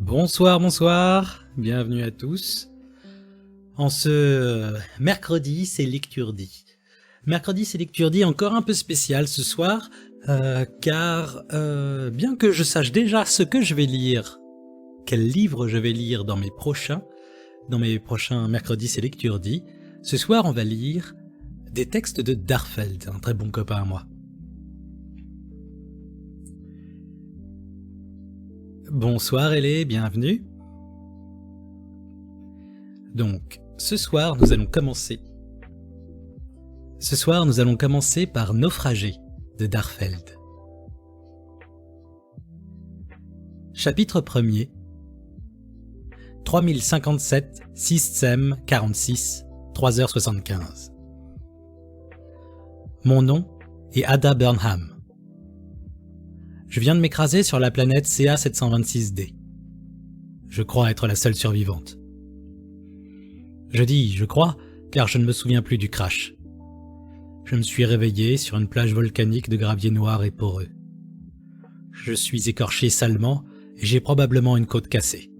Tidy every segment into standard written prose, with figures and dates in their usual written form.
Bonsoir, bonsoir, bienvenue à tous. En ce mercredi, c'est Lecturdi. Mercredi, c'est Lecturdi encore un peu spécial ce soir, car bien que je sache déjà ce que je vais lire, quel livre je vais lire dans mes prochains mercredis, c'est Lecturdi, ce soir on va lire des textes de Darfeld, un très bon copain à moi. Bonsoir Hélé, bienvenue. Donc, ce soir nous allons commencer par Naufragé de Darfeld. Chapitre 1er 3057 6 46 3h75. Mon nom est Ada Burnham. Je viens de m'écraser sur la planète CA726D. Je crois être la seule survivante. Je dis « je crois » car je ne me souviens plus du crash. Je me suis réveillé sur une plage volcanique de gravier noir et poreux. Je suis écorché salement et j'ai probablement une côte cassée.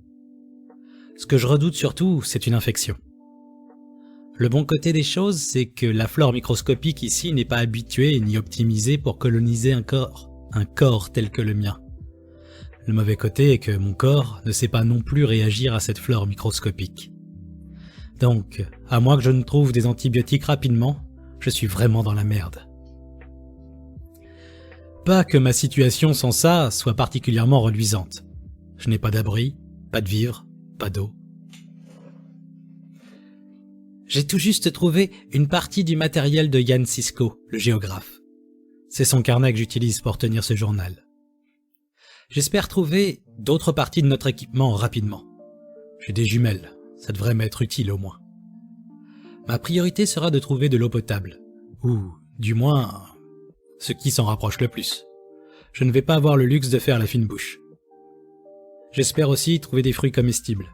Ce que je redoute surtout, c'est une infection. Le bon côté des choses, c'est que la flore microscopique ici n'est pas habituée ni optimisée pour coloniser un corps tel que le mien. Le mauvais côté est que mon corps ne sait pas non plus réagir à cette flore microscopique. Donc, à moins que je ne trouve des antibiotiques rapidement, je suis vraiment dans la merde. Pas que ma situation sans ça soit particulièrement reluisante. Je n'ai pas d'abri, pas de vivre, pas d'eau. J'ai tout juste trouvé une partie du matériel de Jan Sisko, le géographe. C'est son carnet que j'utilise pour tenir ce journal. J'espère trouver d'autres parties de notre équipement rapidement. J'ai des jumelles, ça devrait m'être utile au moins. Ma priorité sera de trouver de l'eau potable, ou du moins ce qui s'en rapproche le plus. Je ne vais pas avoir le luxe de faire la fine bouche. J'espère aussi trouver des fruits comestibles.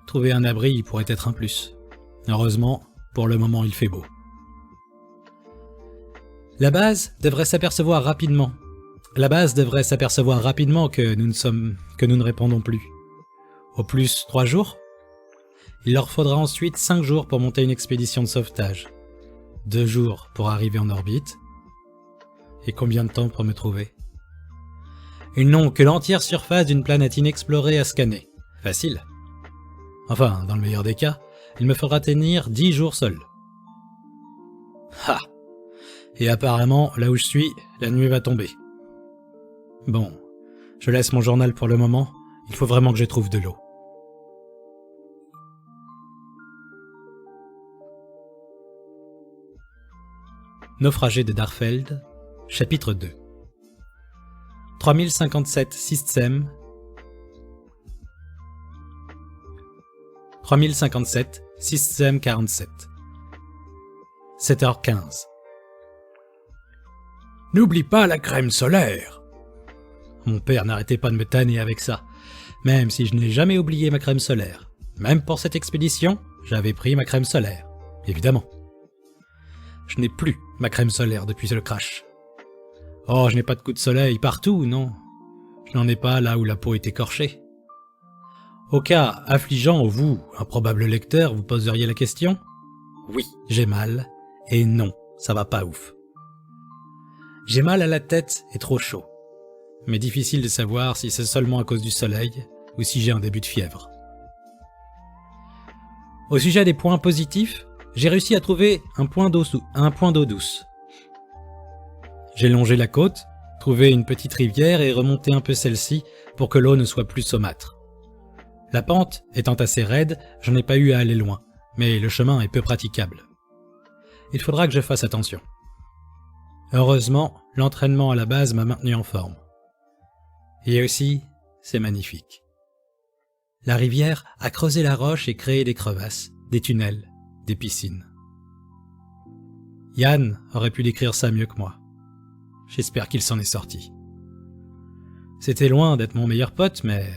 Trouver un abri pourrait être un plus. Heureusement, pour le moment il fait beau. La base devrait s'apercevoir rapidement que nous ne répondons plus. Au plus 3 jours. Il leur faudra ensuite 5 jours pour monter une expédition de sauvetage. 2 jours pour arriver en orbite. Et combien de temps pour me trouver? Ils n'ont que l'entière surface d'une planète inexplorée à scanner. Facile. Enfin, dans le meilleur des cas, il me faudra tenir 10 jours seul. Ha! Et apparemment, là où je suis, la nuit va tomber. Bon, je laisse mon journal pour le moment, il faut vraiment que je trouve de l'eau. Naufragé de Darfeld, chapitre 2 3057 Système 3057 Système 47 7h15. N'oublie pas la crème solaire. Mon père n'arrêtait pas de me tanner avec ça, même si je n'ai jamais oublié ma crème solaire. Même pour cette expédition, j'avais pris ma crème solaire, évidemment. Je n'ai plus ma crème solaire depuis le crash. Oh, je n'ai pas de coup de soleil partout, non. Je n'en ai pas là où la peau est écorchée. Au cas affligeant où vous, improbable lecteur, vous poseriez la question, oui, j'ai mal, et non, ça va pas ouf. J'ai mal à la tête et trop chaud, mais difficile de savoir si c'est seulement à cause du soleil ou si j'ai un début de fièvre. Au sujet des points positifs, j'ai réussi à trouver un point d'eau douce. J'ai longé la côte, trouvé une petite rivière et remonté un peu celle-ci pour que l'eau ne soit plus saumâtre. La pente étant assez raide, je n'ai pas eu à aller loin, mais le chemin est peu praticable. Il faudra que je fasse attention. Heureusement, l'entraînement à la base m'a maintenu en forme. Et aussi, c'est magnifique. La rivière a creusé la roche et créé des crevasses, des tunnels, des piscines. Yann aurait pu décrire ça mieux que moi. J'espère qu'il s'en est sorti. C'était loin d'être mon meilleur pote, mais...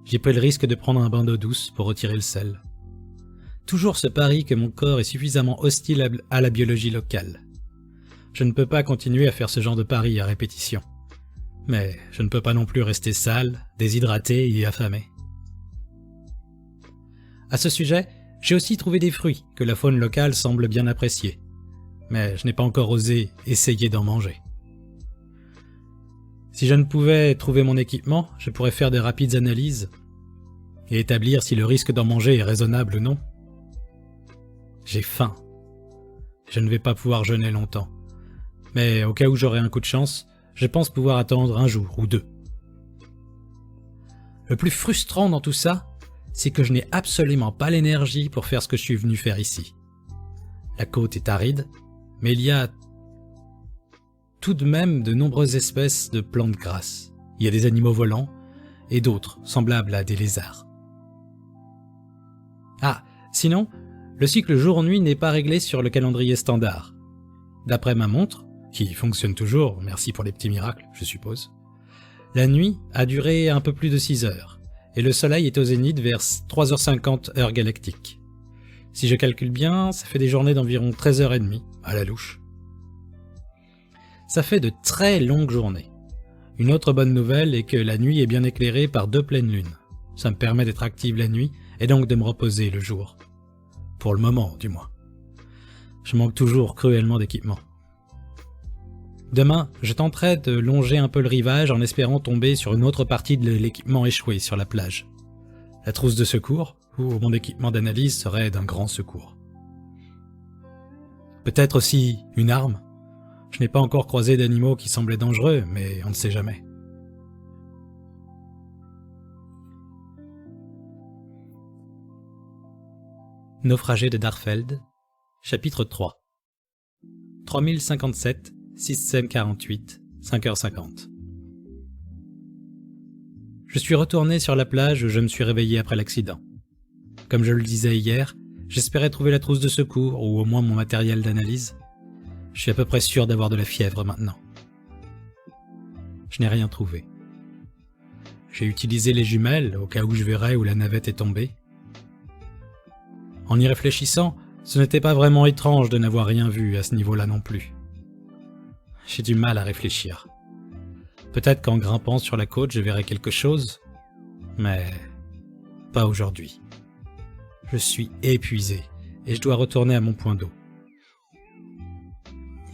J'ai pris le risque de prendre un bain d'eau douce pour retirer le sel. Toujours ce pari que mon corps est suffisamment hostile à la biologie locale. Je ne peux pas continuer à faire ce genre de pari à répétition. Mais je ne peux pas non plus rester sale, déshydraté et affamé. À ce sujet, j'ai aussi trouvé des fruits que la faune locale semble bien apprécier, mais je n'ai pas encore osé essayer d'en manger. Si je ne pouvais trouver mon équipement, je pourrais faire des rapides analyses et établir si le risque d'en manger est raisonnable ou non. J'ai faim. Je ne vais pas pouvoir jeûner longtemps, mais au cas où j'aurai un coup de chance, je pense pouvoir attendre un jour ou deux. Le plus frustrant dans tout ça, c'est que je n'ai absolument pas l'énergie pour faire ce que je suis venu faire ici. La côte est aride, mais il y a tout de même de nombreuses espèces de plantes grasses. Il y a des animaux volants et d'autres semblables à des lézards. Ah, sinon, le cycle jour-nuit n'est pas réglé sur le calendrier standard. D'après ma montre, qui fonctionne toujours, merci pour les petits miracles, je suppose, la nuit a duré un peu plus de 6 heures, et le soleil est au zénith vers 3h50 heure galactique. Si je calcule bien, ça fait des journées d'environ 13h30, à la louche. Ça fait de très longues journées. Une autre bonne nouvelle est que la nuit est bien éclairée par 2 pleines lunes. Ça me permet d'être active la nuit, et donc de me reposer le jour. Pour le moment, du moins. Je manque toujours cruellement d'équipement. Demain, je tenterai de longer un peu le rivage en espérant tomber sur une autre partie de l'équipement échoué sur la plage. La trousse de secours, ou mon équipement d'analyse serait d'un grand secours. Peut-être aussi une arme. Je n'ai pas encore croisé d'animaux qui semblaient dangereux, mais on ne sait jamais. Naufragé de Darfeld, chapitre 3. 3057, 6m48, 5h50. Je suis retourné sur la plage où je me suis réveillé après l'accident. Comme je le disais hier, j'espérais trouver la trousse de secours ou au moins mon matériel d'analyse. Je suis à peu près sûr d'avoir de la fièvre maintenant. Je n'ai rien trouvé. J'ai utilisé les jumelles au cas où je verrais où la navette est tombée. En y réfléchissant, ce n'était pas vraiment étrange de n'avoir rien vu à ce niveau-là non plus. J'ai du mal à réfléchir. Peut-être qu'en grimpant sur la côte, je verrai quelque chose, mais pas aujourd'hui. Je suis épuisé et je dois retourner à mon point d'eau.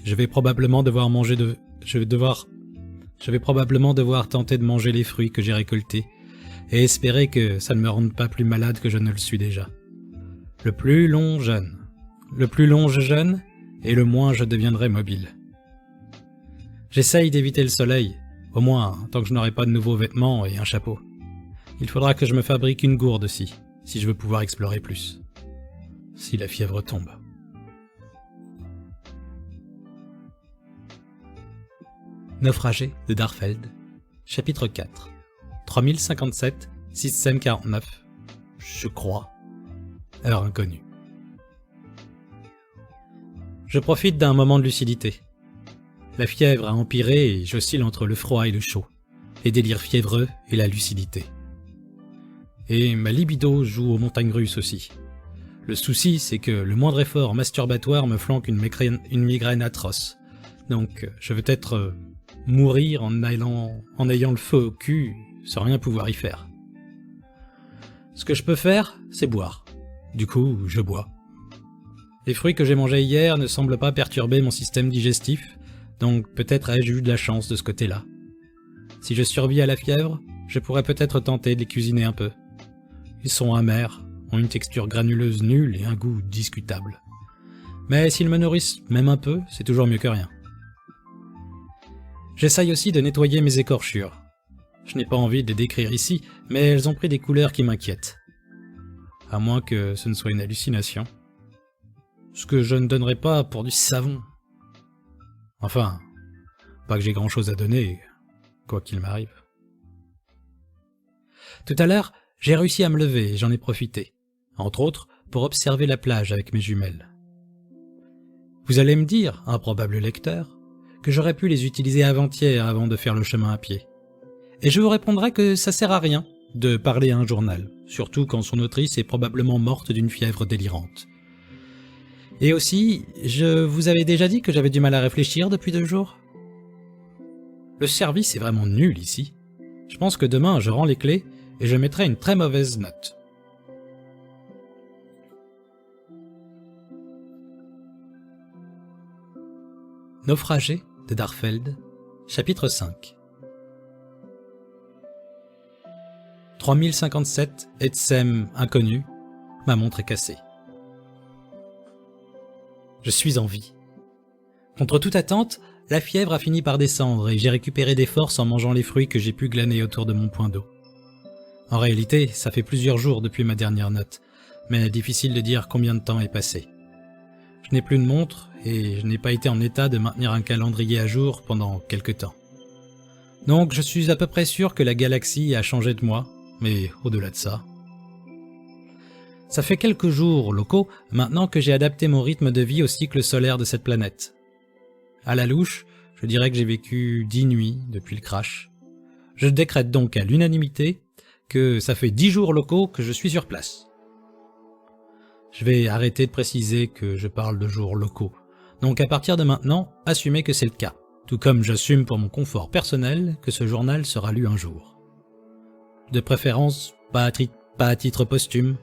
Je vais probablement devoir tenter de manger les fruits que j'ai récoltés et espérer que ça ne me rende pas plus malade que je ne le suis déjà. Le plus long je jeûne, et le moins je deviendrai mobile. J'essaye d'éviter le soleil, au moins tant que je n'aurai pas de nouveaux vêtements et un chapeau. Il faudra que je me fabrique une gourde aussi, si je veux pouvoir explorer plus. Si la fièvre tombe. Naufragé de Darfeld, chapitre 4. 3057, 6m49, je crois. Heure inconnue. Je profite d'un moment de lucidité. La fièvre a empiré et j'oscille entre le froid et le chaud, les délires fiévreux et la lucidité. Et ma libido joue aux montagnes russes aussi. Le souci, c'est que le moindre effort masturbatoire me flanque une migraine atroce. Donc je vais peut-être mourir en ayant le feu au cul sans rien pouvoir y faire. Ce que je peux faire, c'est boire. Du coup, je bois. Les fruits que j'ai mangés hier ne semblent pas perturber mon système digestif, donc peut-être ai-je eu de la chance de ce côté-là. Si je survis à la fièvre, je pourrais peut-être tenter de les cuisiner un peu. Ils sont amers, ont une texture granuleuse nulle et un goût discutable. Mais s'ils me nourrissent même un peu, c'est toujours mieux que rien. J'essaye aussi de nettoyer mes écorchures. Je n'ai pas envie de les décrire ici, mais elles ont pris des couleurs qui m'inquiètent. À moins que ce ne soit une hallucination. Ce que je ne donnerais pas pour du savon. Enfin, pas que j'ai grand-chose à donner, quoi qu'il m'arrive. Tout à l'heure, j'ai réussi à me lever et j'en ai profité, entre autres pour observer la plage avec mes jumelles. Vous allez me dire, improbable lecteur, que j'aurais pu les utiliser avant-hier avant de faire le chemin à pied. Et je vous répondrai que ça sert à rien de parler à un journal, surtout quand son autrice est probablement morte d'une fièvre délirante. Et aussi, je vous avais déjà dit que j'avais du mal à réfléchir depuis 2 jours. Le service est vraiment nul ici. Je pense que demain je rends les clés et je mettrai une très mauvaise note. Naufragé de Darfeld, chapitre 5. 3057 Etsem inconnu, ma montre est cassée. Je suis en vie. Contre toute attente, la fièvre a fini par descendre et j'ai récupéré des forces en mangeant les fruits que j'ai pu glaner autour de mon point d'eau. En réalité, ça fait plusieurs jours depuis ma dernière note, mais difficile de dire combien de temps est passé. Je n'ai plus de montre et je n'ai pas été en état de maintenir un calendrier à jour pendant quelque temps. Donc je suis à peu près sûr que la galaxie a changé de moi, mais au-delà de ça... Ça fait quelques jours locaux maintenant que j'ai adapté mon rythme de vie au cycle solaire de cette planète. À la louche, je dirais que j'ai vécu 10 nuits depuis le crash. Je décrète donc à l'unanimité que ça fait 10 jours locaux que je suis sur place. Je vais arrêter de préciser que je parle de jours locaux. Donc à partir de maintenant, assumez que c'est le cas. Tout comme j'assume pour mon confort personnel que ce journal sera lu un jour. De préférence, pas à titre posthume.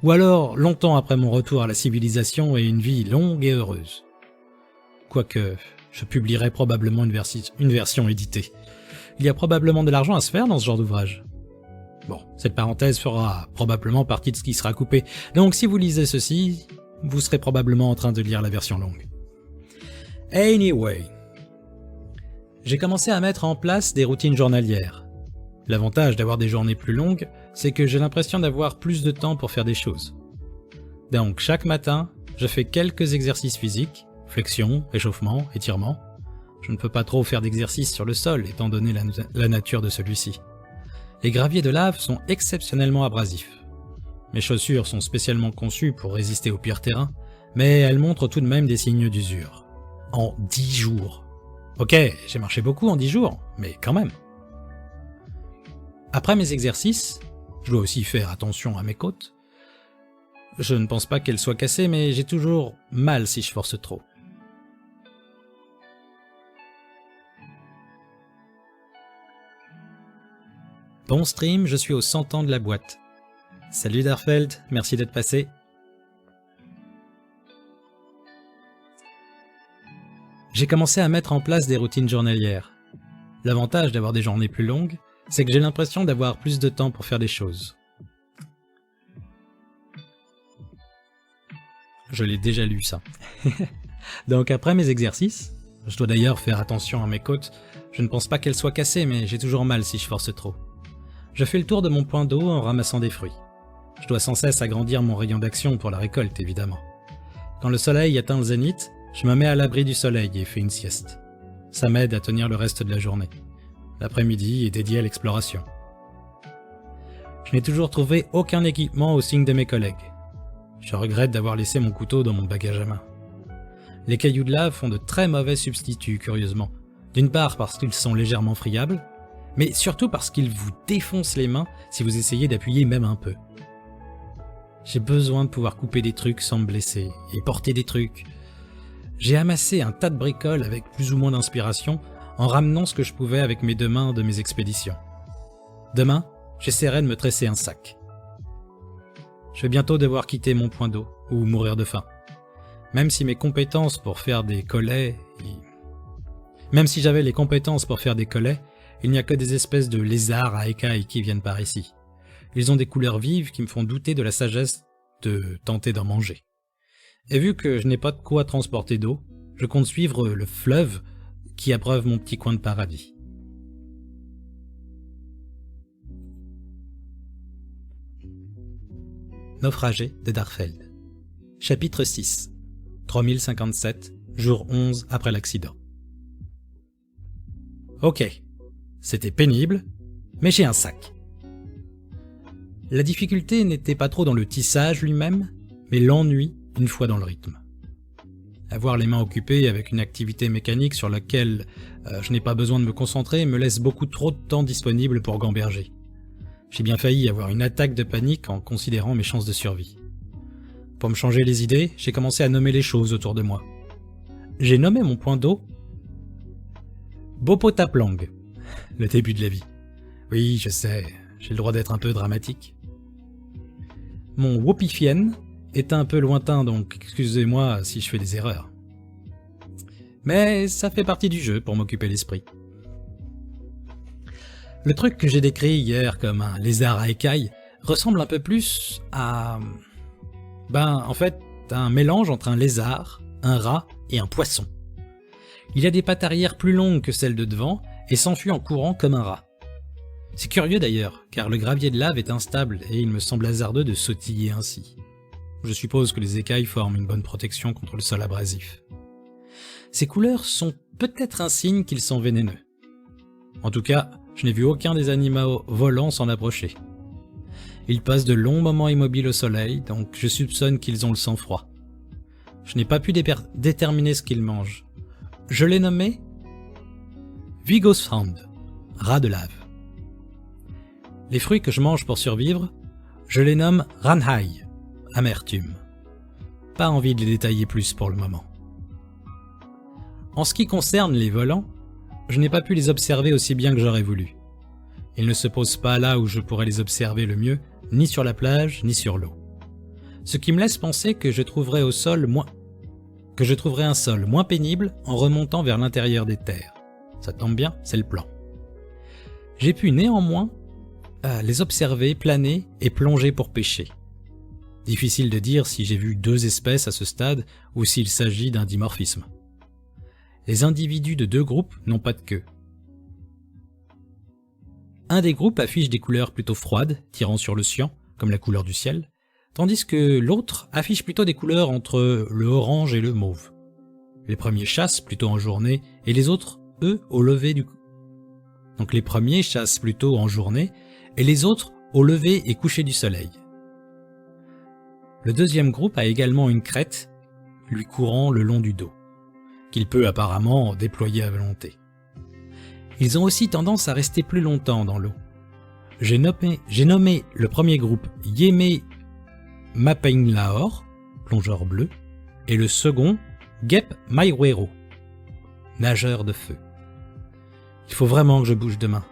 Ou alors longtemps après mon retour à la civilisation et une vie longue et heureuse. Quoique, je publierai probablement une version éditée. Il y a probablement de l'argent à se faire dans ce genre d'ouvrage. Bon, cette parenthèse fera probablement partie de ce qui sera coupé, donc si vous lisez ceci, vous serez probablement en train de lire la version longue. Anyway, j'ai commencé à mettre en place des routines journalières. L'avantage d'avoir des journées plus longues, c'est que j'ai l'impression d'avoir plus de temps pour faire des choses. Donc chaque matin, je fais quelques exercices physiques, flexion, échauffement, étirement. Je ne peux pas trop faire d'exercices sur le sol étant donné la nature de celui-ci. Les graviers de lave sont exceptionnellement abrasifs. Mes chaussures sont spécialement conçues pour résister au pire terrain, mais elles montrent tout de même des signes d'usure. En 10 jours. Ok, j'ai marché beaucoup en 10 jours, mais quand même. Après mes exercices, je dois aussi faire attention à mes côtes. Je ne pense pas qu'elles soient cassées, mais j'ai toujours mal si je force trop. Bon stream, je suis aux 100 ans de la boîte. Salut Darfeld, merci d'être passé. J'ai commencé à mettre en place des routines journalières. L'avantage d'avoir des journées plus longues, c'est que j'ai l'impression d'avoir plus de temps pour faire des choses. Je l'ai déjà lu ça. Donc après mes exercices, je dois d'ailleurs faire attention à mes côtes, je ne pense pas qu'elles soient cassées mais j'ai toujours mal si je force trop. Je fais le tour de mon point d'eau en ramassant des fruits. Je dois sans cesse agrandir mon rayon d'action pour la récolte évidemment. Quand le soleil atteint le zénith, je me mets à l'abri du soleil et fais une sieste. Ça m'aide à tenir le reste de la journée. L'après-midi est dédié à l'exploration. Je n'ai toujours trouvé aucun équipement au signe de mes collègues. Je regrette d'avoir laissé mon couteau dans mon bagage à main. Les cailloux de lave font de très mauvais substituts, curieusement. D'une part parce qu'ils sont légèrement friables, mais surtout parce qu'ils vous défoncent les mains si vous essayez d'appuyer même un peu. J'ai besoin de pouvoir couper des trucs sans me blesser, et porter des trucs. J'ai amassé un tas de bricoles avec plus ou moins d'inspiration, en ramenant ce que je pouvais avec mes 2 mains de mes expéditions. Demain, j'essaierai de me tresser un sac. Je vais bientôt devoir quitter mon point d'eau, ou mourir de faim. Même si mes compétences pour faire des collets... Même si j'avais les compétences pour faire des collets, il n'y a que des espèces de lézards à écailles qui viennent par ici. Ils ont des couleurs vives qui me font douter de la sagesse de tenter d'en manger. Et vu que je n'ai pas de quoi transporter d'eau, je compte suivre le fleuve qui abreuve mon petit coin de paradis. Naufragé de Darfeld. Chapitre 6. 3057, jour 11 après l'accident. Ok, c'était pénible, mais j'ai un sac. La difficulté n'était pas trop dans le tissage lui-même, mais l'ennui une fois dans le rythme. Avoir les mains occupées avec une activité mécanique sur laquelle je n'ai pas besoin de me concentrer me laisse beaucoup trop de temps disponible pour gamberger. J'ai bien failli avoir une attaque de panique en considérant mes chances de survie. Pour me changer les idées, j'ai commencé à nommer les choses autour de moi. J'ai nommé mon point d'eau Bopotaplang, le début de la vie. Oui, je sais, j'ai le droit d'être un peu dramatique. Mon Wopifien est un peu lointain, donc excusez-moi si je fais des erreurs. Mais ça fait partie du jeu pour m'occuper l'esprit. Le truc que j'ai décrit hier comme un lézard à écailles ressemble un peu plus à... en fait, un mélange entre un lézard, un rat et un poisson. Il a des pattes arrière plus longues que celles de devant et s'enfuit en courant comme un rat. C'est curieux d'ailleurs, car le gravier de lave est instable et il me semble hasardeux de sautiller ainsi. Je suppose que les écailles forment une bonne protection contre le sol abrasif. Ces couleurs sont peut-être un signe qu'ils sont vénéneux. En tout cas, je n'ai vu aucun des animaux volants s'en approcher. Ils passent de longs moments immobiles au soleil, donc je soupçonne qu'ils ont le sang froid. Je n'ai pas pu déterminer ce qu'ils mangent. Je l'ai nommé Vigosfand, rat de lave. Les fruits que je mange pour survivre, je les nomme Ranhai, amertume. Pas envie de les détailler plus pour le moment. En ce qui concerne les volants, je n'ai pas pu les observer aussi bien que j'aurais voulu. Ils ne se posent pas là où je pourrais les observer le mieux, ni sur la plage, ni sur l'eau. Ce qui me laisse penser que je trouverai un sol moins pénible en remontant vers l'intérieur des terres. Ça tombe bien, c'est le plan. J'ai pu néanmoins les observer, planer et plonger pour pêcher. Difficile de dire si j'ai vu deux espèces à ce stade ou s'il s'agit d'un dimorphisme. Les individus de deux groupes n'ont pas de queue. Un des groupes affiche des couleurs plutôt froides, tirant sur le cyan, comme la couleur du ciel, tandis que l'autre affiche plutôt des couleurs entre le orange et le mauve. Les premiers chassent plutôt en journée et les autres, eux, au lever du... Donc les premiers chassent plutôt en journée et les autres au lever et coucher du soleil. Le deuxième groupe a également une crête, lui courant le long du dos, qu'il peut apparemment déployer à volonté. Ils ont aussi tendance à rester plus longtemps dans l'eau. J'ai nommé le premier groupe Yeme Mapeinlaor, plongeur bleu, et le second Gep Maiwero, nageur de feu. Il faut vraiment que je bouge demain.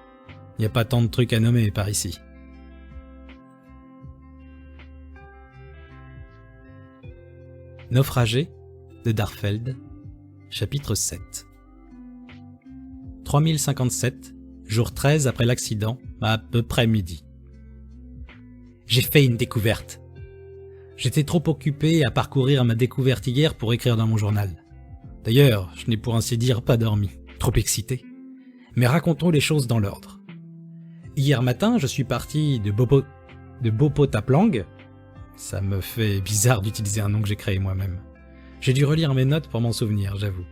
Il n'y a pas tant de trucs à nommer par ici. Naufragé de Darfeld, chapitre 7. 3057, jour 13 après l'accident, à peu près midi. J'ai fait une découverte. J'étais trop occupé à parcourir ma découverte hier pour écrire dans mon journal. D'ailleurs, je n'ai pour ainsi dire pas dormi, trop excité. Mais racontons les choses dans l'ordre. Hier matin, je suis parti de Bopotaplang. Ça me fait bizarre d'utiliser un nom que j'ai créé moi-même. J'ai dû relire mes notes pour m'en souvenir, j'avoue.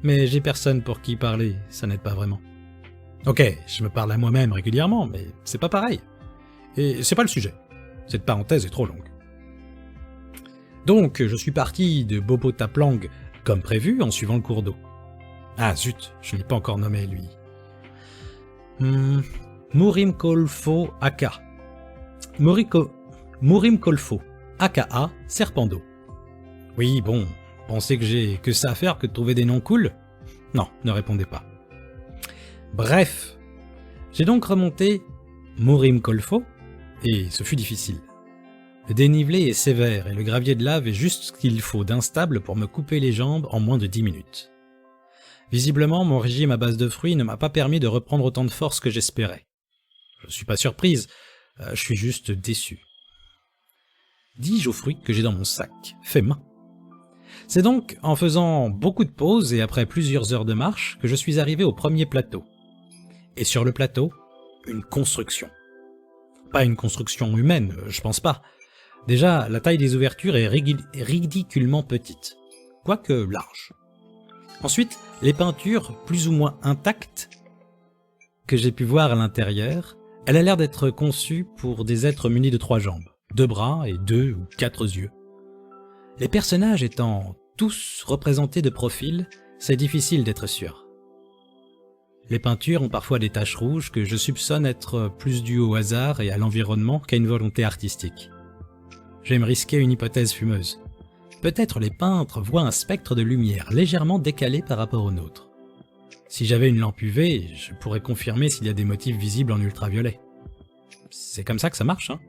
Mais j'ai personne pour qui parler, ça n'aide pas vraiment. Ok, je me parle à moi-même régulièrement, mais c'est pas pareil. Et c'est pas le sujet. Cette parenthèse est trop longue. Donc, je suis parti de Bopotaplang comme prévu en suivant le cours d'eau. Ah zut, je ne l'ai pas encore nommé lui. Murimkolfo Aka. Murimkolfo, aka serpent d'eau. Oui, bon, pensez que j'ai que ça à faire que de trouver des noms cool? Non, ne répondez pas. Bref, j'ai donc remonté Murimkolfo, et ce fut difficile. Le dénivelé est sévère et le gravier de lave est juste ce qu'il faut d'instable pour me couper les jambes en moins de 10 minutes. Visiblement, mon régime à base de fruits ne m'a pas permis de reprendre autant de force que j'espérais. Je ne suis pas surprise, je suis juste déçu. Dis-je aux fruits que j'ai dans mon sac, fait main. C'est donc en faisant beaucoup de pauses et après plusieurs heures de marche que je suis arrivé au premier plateau. Et sur le plateau, une construction. Pas une construction humaine, je pense pas. Déjà, la taille des ouvertures est ridiculement petite, quoique large. Ensuite, les peintures plus ou moins intactes que j'ai pu voir à l'intérieur, elle a l'air d'être conçue pour des êtres munis de 3 jambes, 2 bras et 2 ou 4 yeux. Les personnages étant tous représentés de profil, c'est difficile d'être sûr. Les peintures ont parfois des taches rouges que je soupçonne être plus dues au hasard et à l'environnement qu'à une volonté artistique. Je vais me risquer une hypothèse fumeuse. Peut-être les peintres voient un spectre de lumière légèrement décalé par rapport au nôtre. Si j'avais une lampe UV, je pourrais confirmer s'il y a des motifs visibles en ultraviolet. C'est comme ça que ça marche, hein.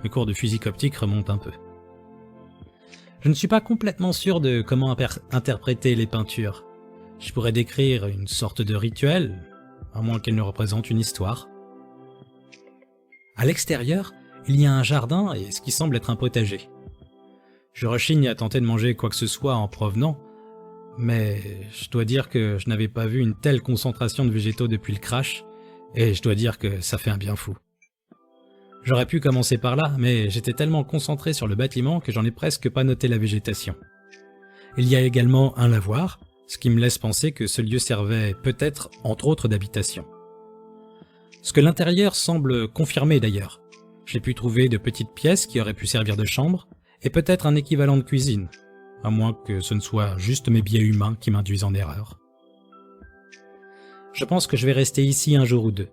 Mes cours de physique optique remontent un peu. Je ne suis pas complètement sûr de comment interpréter les peintures. Je pourrais décrire une sorte de rituel, à moins qu'elle ne représente une histoire. À l'extérieur, il y a un jardin et ce qui semble être un potager. Je rechigne à tenter de manger quoi que ce soit en provenant, mais je dois dire que je n'avais pas vu une telle concentration de végétaux depuis le crash, et je dois dire que ça fait un bien fou. J'aurais pu commencer par là, mais j'étais tellement concentré sur le bâtiment que j'en ai presque pas noté la végétation. Il y a également un lavoir, ce qui me laisse penser que ce lieu servait peut-être, entre autres, d'habitation. Ce que l'intérieur semble confirmer d'ailleurs. J'ai pu trouver de petites pièces qui auraient pu servir de chambre, et peut-être un équivalent de cuisine, à moins que ce ne soit juste mes biais humains qui m'induisent en erreur. Je pense que je vais rester ici un jour ou deux.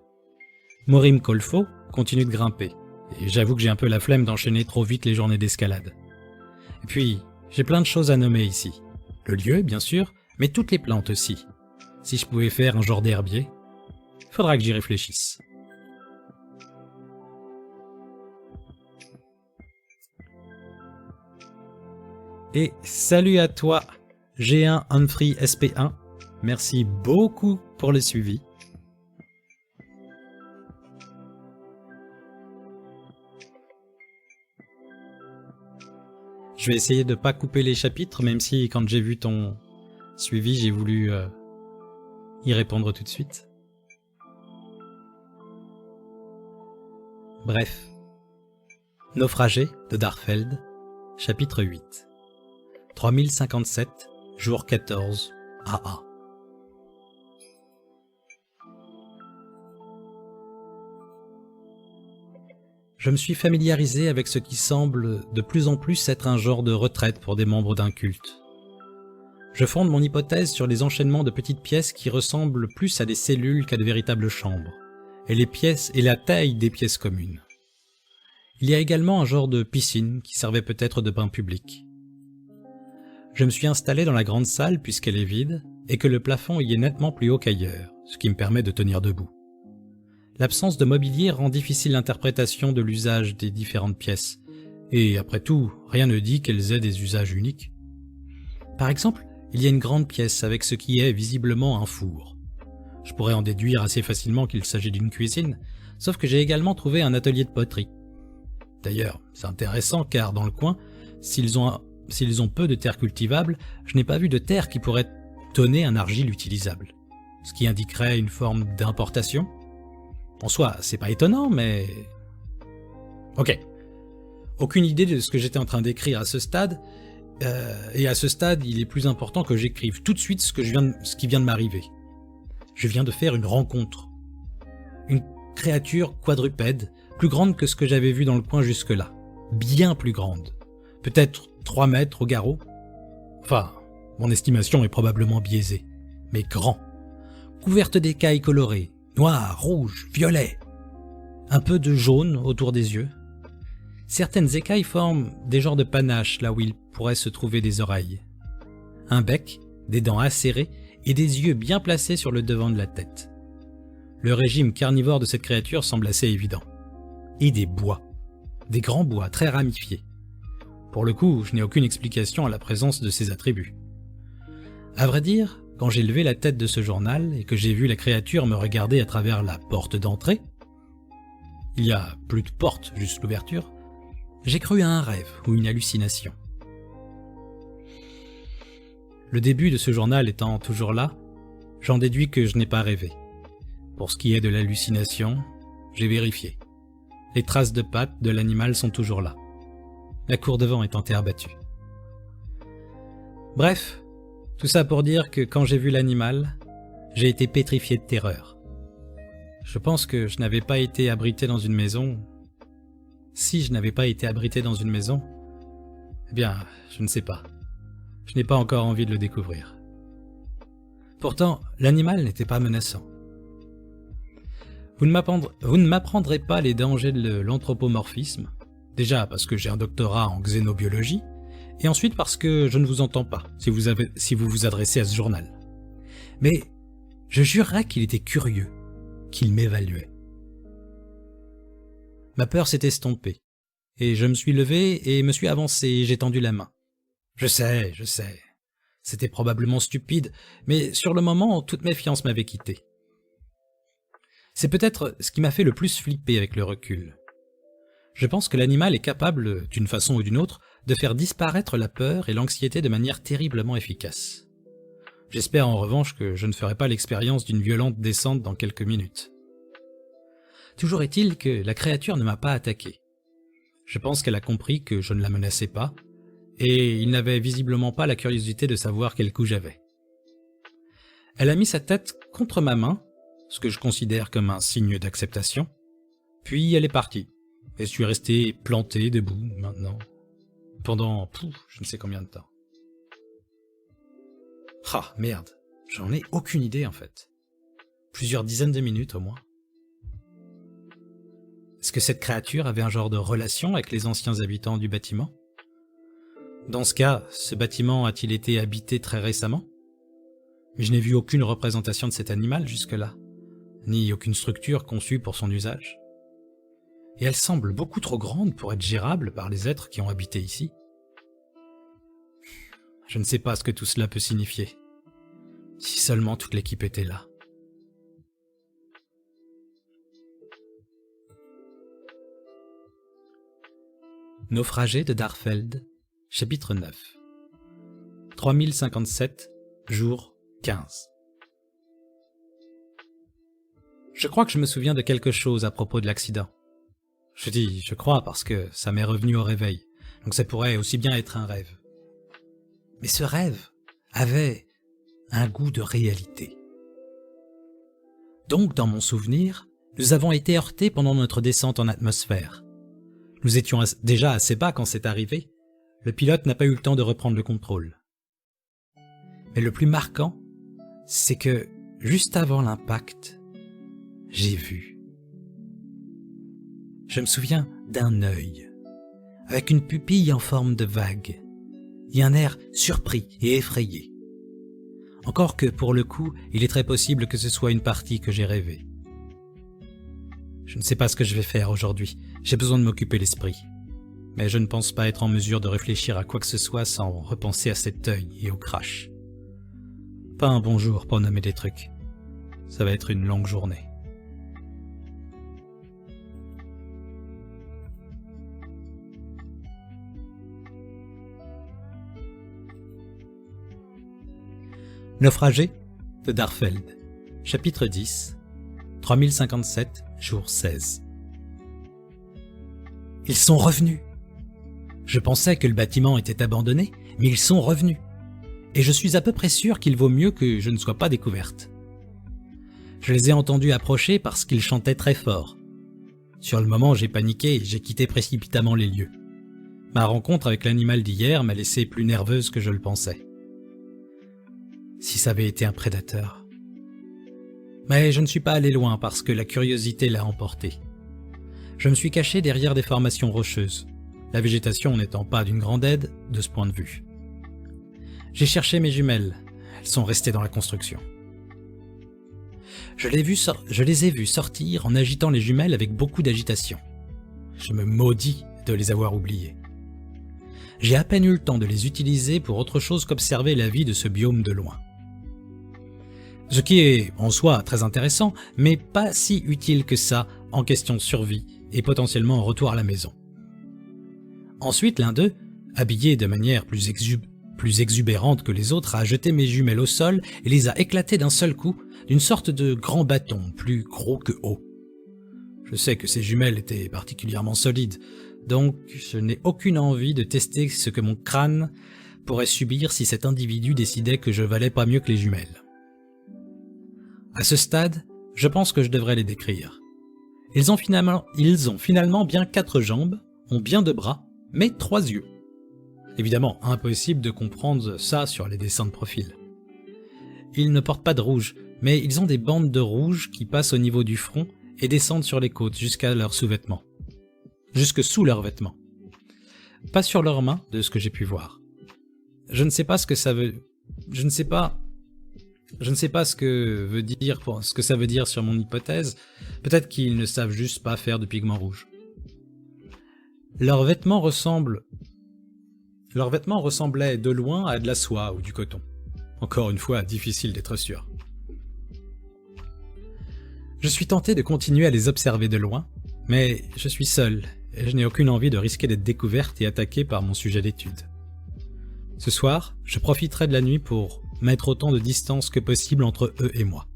Morim Kolfo continue de grimper, et j'avoue que j'ai un peu la flemme d'enchaîner trop vite les journées d'escalade. Et puis, j'ai plein de choses à nommer ici. Le lieu, bien sûr, mais toutes les plantes aussi. Si je pouvais faire un genre d'herbier, faudra que j'y réfléchisse. Et salut à toi, G1 Humphrey SP1, merci beaucoup pour le suivi. Je vais essayer de pas couper les chapitres, même si quand j'ai vu ton suivi, j'ai voulu y répondre tout de suite. Bref. Naufragé de Darfeld, chapitre 8. 3057, jour 14, AA. Je me suis familiarisé avec ce qui semble de plus en plus être un genre de retraite pour des membres d'un culte. Je fonde mon hypothèse sur les enchaînements de petites pièces qui ressemblent plus à des cellules qu'à de véritables chambres, et les pièces et la taille des pièces communes. Il y a également un genre de piscine qui servait peut-être de bain public. Je me suis installé dans la grande salle puisqu'elle est vide et que le plafond y est nettement plus haut qu'ailleurs, ce qui me permet de tenir debout. L'absence de mobilier rend difficile l'interprétation de l'usage des différentes pièces, et après tout, rien ne dit qu'elles aient des usages uniques. Par exemple, il y a une grande pièce avec ce qui est visiblement un four. Je pourrais en déduire assez facilement qu'il s'agit d'une cuisine, sauf que j'ai également trouvé un atelier de poterie. D'ailleurs, c'est intéressant car dans le coin, s'ils ont peu de terre cultivable, je n'ai pas vu de terre qui pourrait donner un argile utilisable, ce qui indiquerait une forme d'importation. En soi, c'est pas étonnant, mais... Ok. Aucune idée de ce que j'étais en train d'écrire à ce stade, et à ce stade, il est plus important que j'écrive tout de suite ce qui vient de m'arriver. Je viens de faire une rencontre. Une créature quadrupède, plus grande que ce que j'avais vu dans le coin jusque-là. Bien plus grande. Peut-être 3 mètres au garrot. Enfin, mon estimation est probablement biaisée, mais grand. Couverte d'écailles colorées. Noir, rouge, violet. Un peu de jaune autour des yeux. Certaines écailles forment des genres de panaches là où il pourrait se trouver des oreilles. Un bec, des dents acérées et des yeux bien placés sur le devant de la tête. Le régime carnivore de cette créature semble assez évident. Et des bois. Des grands bois très ramifiés. Pour le coup, je n'ai aucune explication à la présence de ces attributs. À vrai dire, quand j'ai levé la tête de ce journal et que j'ai vu la créature me regarder à travers la porte d'entrée, il y a plus de porte, juste l'ouverture, j'ai cru à un rêve ou une hallucination. Le début de ce journal étant toujours là, j'en déduis que je n'ai pas rêvé. Pour ce qui est de l'hallucination, j'ai vérifié. Les traces de pattes de l'animal sont toujours là. La cour devant est en terre battue. Bref, tout ça pour dire que quand j'ai vu l'animal, j'ai été pétrifié de terreur. Je pense que je n'avais pas été abrité dans une maison. Si je n'avais pas été abrité dans une maison, eh bien, je ne sais pas. Je n'ai pas encore envie de le découvrir. Pourtant, l'animal n'était pas menaçant. Vous ne m'apprendrez pas les dangers de l'anthropomorphisme, déjà parce que j'ai un doctorat en xénobiologie, et ensuite parce que je ne vous entends pas si vous vous adressez à ce journal. Mais Je jurerais qu'il était curieux, qu'il m'évaluait. Ma peur s'est estompée, et je me suis levé et me suis avancé et j'ai tendu la main. Je sais, c'était probablement stupide, mais sur le moment, toute méfiance m'avait quitté. C'est peut-être ce qui m'a fait le plus flipper avec le recul. Je pense que l'animal est capable, d'une façon ou d'une autre, de faire disparaître la peur et l'anxiété de manière terriblement efficace. J'espère en revanche que je ne ferai pas l'expérience d'une violente descente dans quelques minutes. Toujours est-il que la créature ne m'a pas attaqué. Je pense qu'elle a compris que je ne la menaçais pas, et il n'avait visiblement pas la curiosité de savoir quel coup j'avais. Elle a mis sa tête contre ma main, ce que je considère comme un signe d'acceptation, puis elle est partie, et je suis resté planté debout maintenant, pendant je ne sais combien de temps. Ah, merde, j'en ai aucune idée en fait. Plusieurs dizaines de minutes au moins. Est-ce que cette créature avait un genre de relation avec les anciens habitants du bâtiment? Dans ce cas, ce bâtiment a-t-il été habité très récemment? Mais je n'ai vu aucune représentation de cet animal jusque-là, ni aucune structure conçue pour son usage. Et elle semble beaucoup trop grande pour être gérable par les êtres qui ont habité ici. Je ne sais pas ce que tout cela peut signifier. Si seulement toute l'équipe était là. Naufragé de Darfeld, chapitre 9. 3057, jour 15. Je crois que je me souviens de quelque chose à propos de l'accident. Je dis « je crois » parce que ça m'est revenu au réveil, donc ça pourrait aussi bien être un rêve. Mais ce rêve avait un goût de réalité. Donc, dans mon souvenir, nous avons été heurtés pendant notre descente en atmosphère. Nous étions déjà assez bas quand c'est arrivé. Le pilote n'a pas eu le temps de reprendre le contrôle. Mais le plus marquant, c'est que, juste avant l'impact, j'ai vu. Je me souviens d'un œil, avec une pupille en forme de vague, et un air surpris et effrayé. Encore que, pour le coup, il est très possible que ce soit une partie que j'ai rêvée. Je ne sais pas ce que je vais faire aujourd'hui, j'ai besoin de m'occuper l'esprit. Mais je ne pense pas être en mesure de réfléchir à quoi que ce soit sans repenser à cet œil et au crash. Pas un bon jour pour nommer des trucs. Ça va être une longue journée. Naufragé de Darfeld, chapitre 10, 3057, jour 16. Ils sont revenus. Je pensais que le bâtiment était abandonné, mais ils sont revenus. Et je suis à peu près sûr qu'il vaut mieux que je ne sois pas découverte. Je les ai entendus approcher parce qu'ils chantaient très fort. Sur le moment, j'ai paniqué et j'ai quitté précipitamment les lieux. Ma rencontre avec l'animal d'hier m'a laissé plus nerveuse que je le pensais. Si ça avait été un prédateur. Mais je ne suis pas allé loin parce que la curiosité l'a emporté. Je me suis caché derrière des formations rocheuses, la végétation n'étant pas d'une grande aide de ce point de vue. J'ai cherché mes jumelles, elles sont restées dans la construction. Je les ai vues sortir en agitant les jumelles avec beaucoup d'agitation. Je me maudis de les avoir oubliées. J'ai à peine eu le temps de les utiliser pour autre chose qu'observer la vie de ce biome de loin. Ce qui est en soi très intéressant, mais pas si utile que ça en question de survie et potentiellement en retour à la maison. Ensuite, l'un d'eux, habillé de manière plus exubérante que les autres, a jeté mes jumelles au sol et les a éclatées d'un seul coup d'une sorte de grand bâton, plus gros que haut. Je sais que ces jumelles étaient particulièrement solides, donc je n'ai aucune envie de tester ce que mon crâne pourrait subir si cet individu décidait que je valais pas mieux que les jumelles. À ce stade, je pense que je devrais les décrire. Ils ont finalement bien 4 jambes, ont bien 2 bras, mais 3 yeux. Évidemment, impossible de comprendre ça sur les dessins de profil. Ils ne portent pas de rouge, mais ils ont des bandes de rouge qui passent au niveau du front et descendent sur les côtes jusqu'à leurs sous-vêtements. Jusque sous leurs vêtements. Pas sur leurs mains, de ce que j'ai pu voir. Je ne sais pas ce que ça veut... Je ne sais pas Je ne sais pas ce que ça veut dire sur mon hypothèse. Peut-être qu'ils ne savent juste pas faire de pigments rouges. Leurs vêtements ressemblaient de loin à de la soie ou du coton. Encore une fois, difficile d'être sûr. Je suis tenté de continuer à les observer de loin, mais je suis seul et je n'ai aucune envie de risquer d'être découverte et attaquée par mon sujet d'étude. Ce soir, je profiterai de la nuit pour mettre autant de distance que possible entre eux et moi.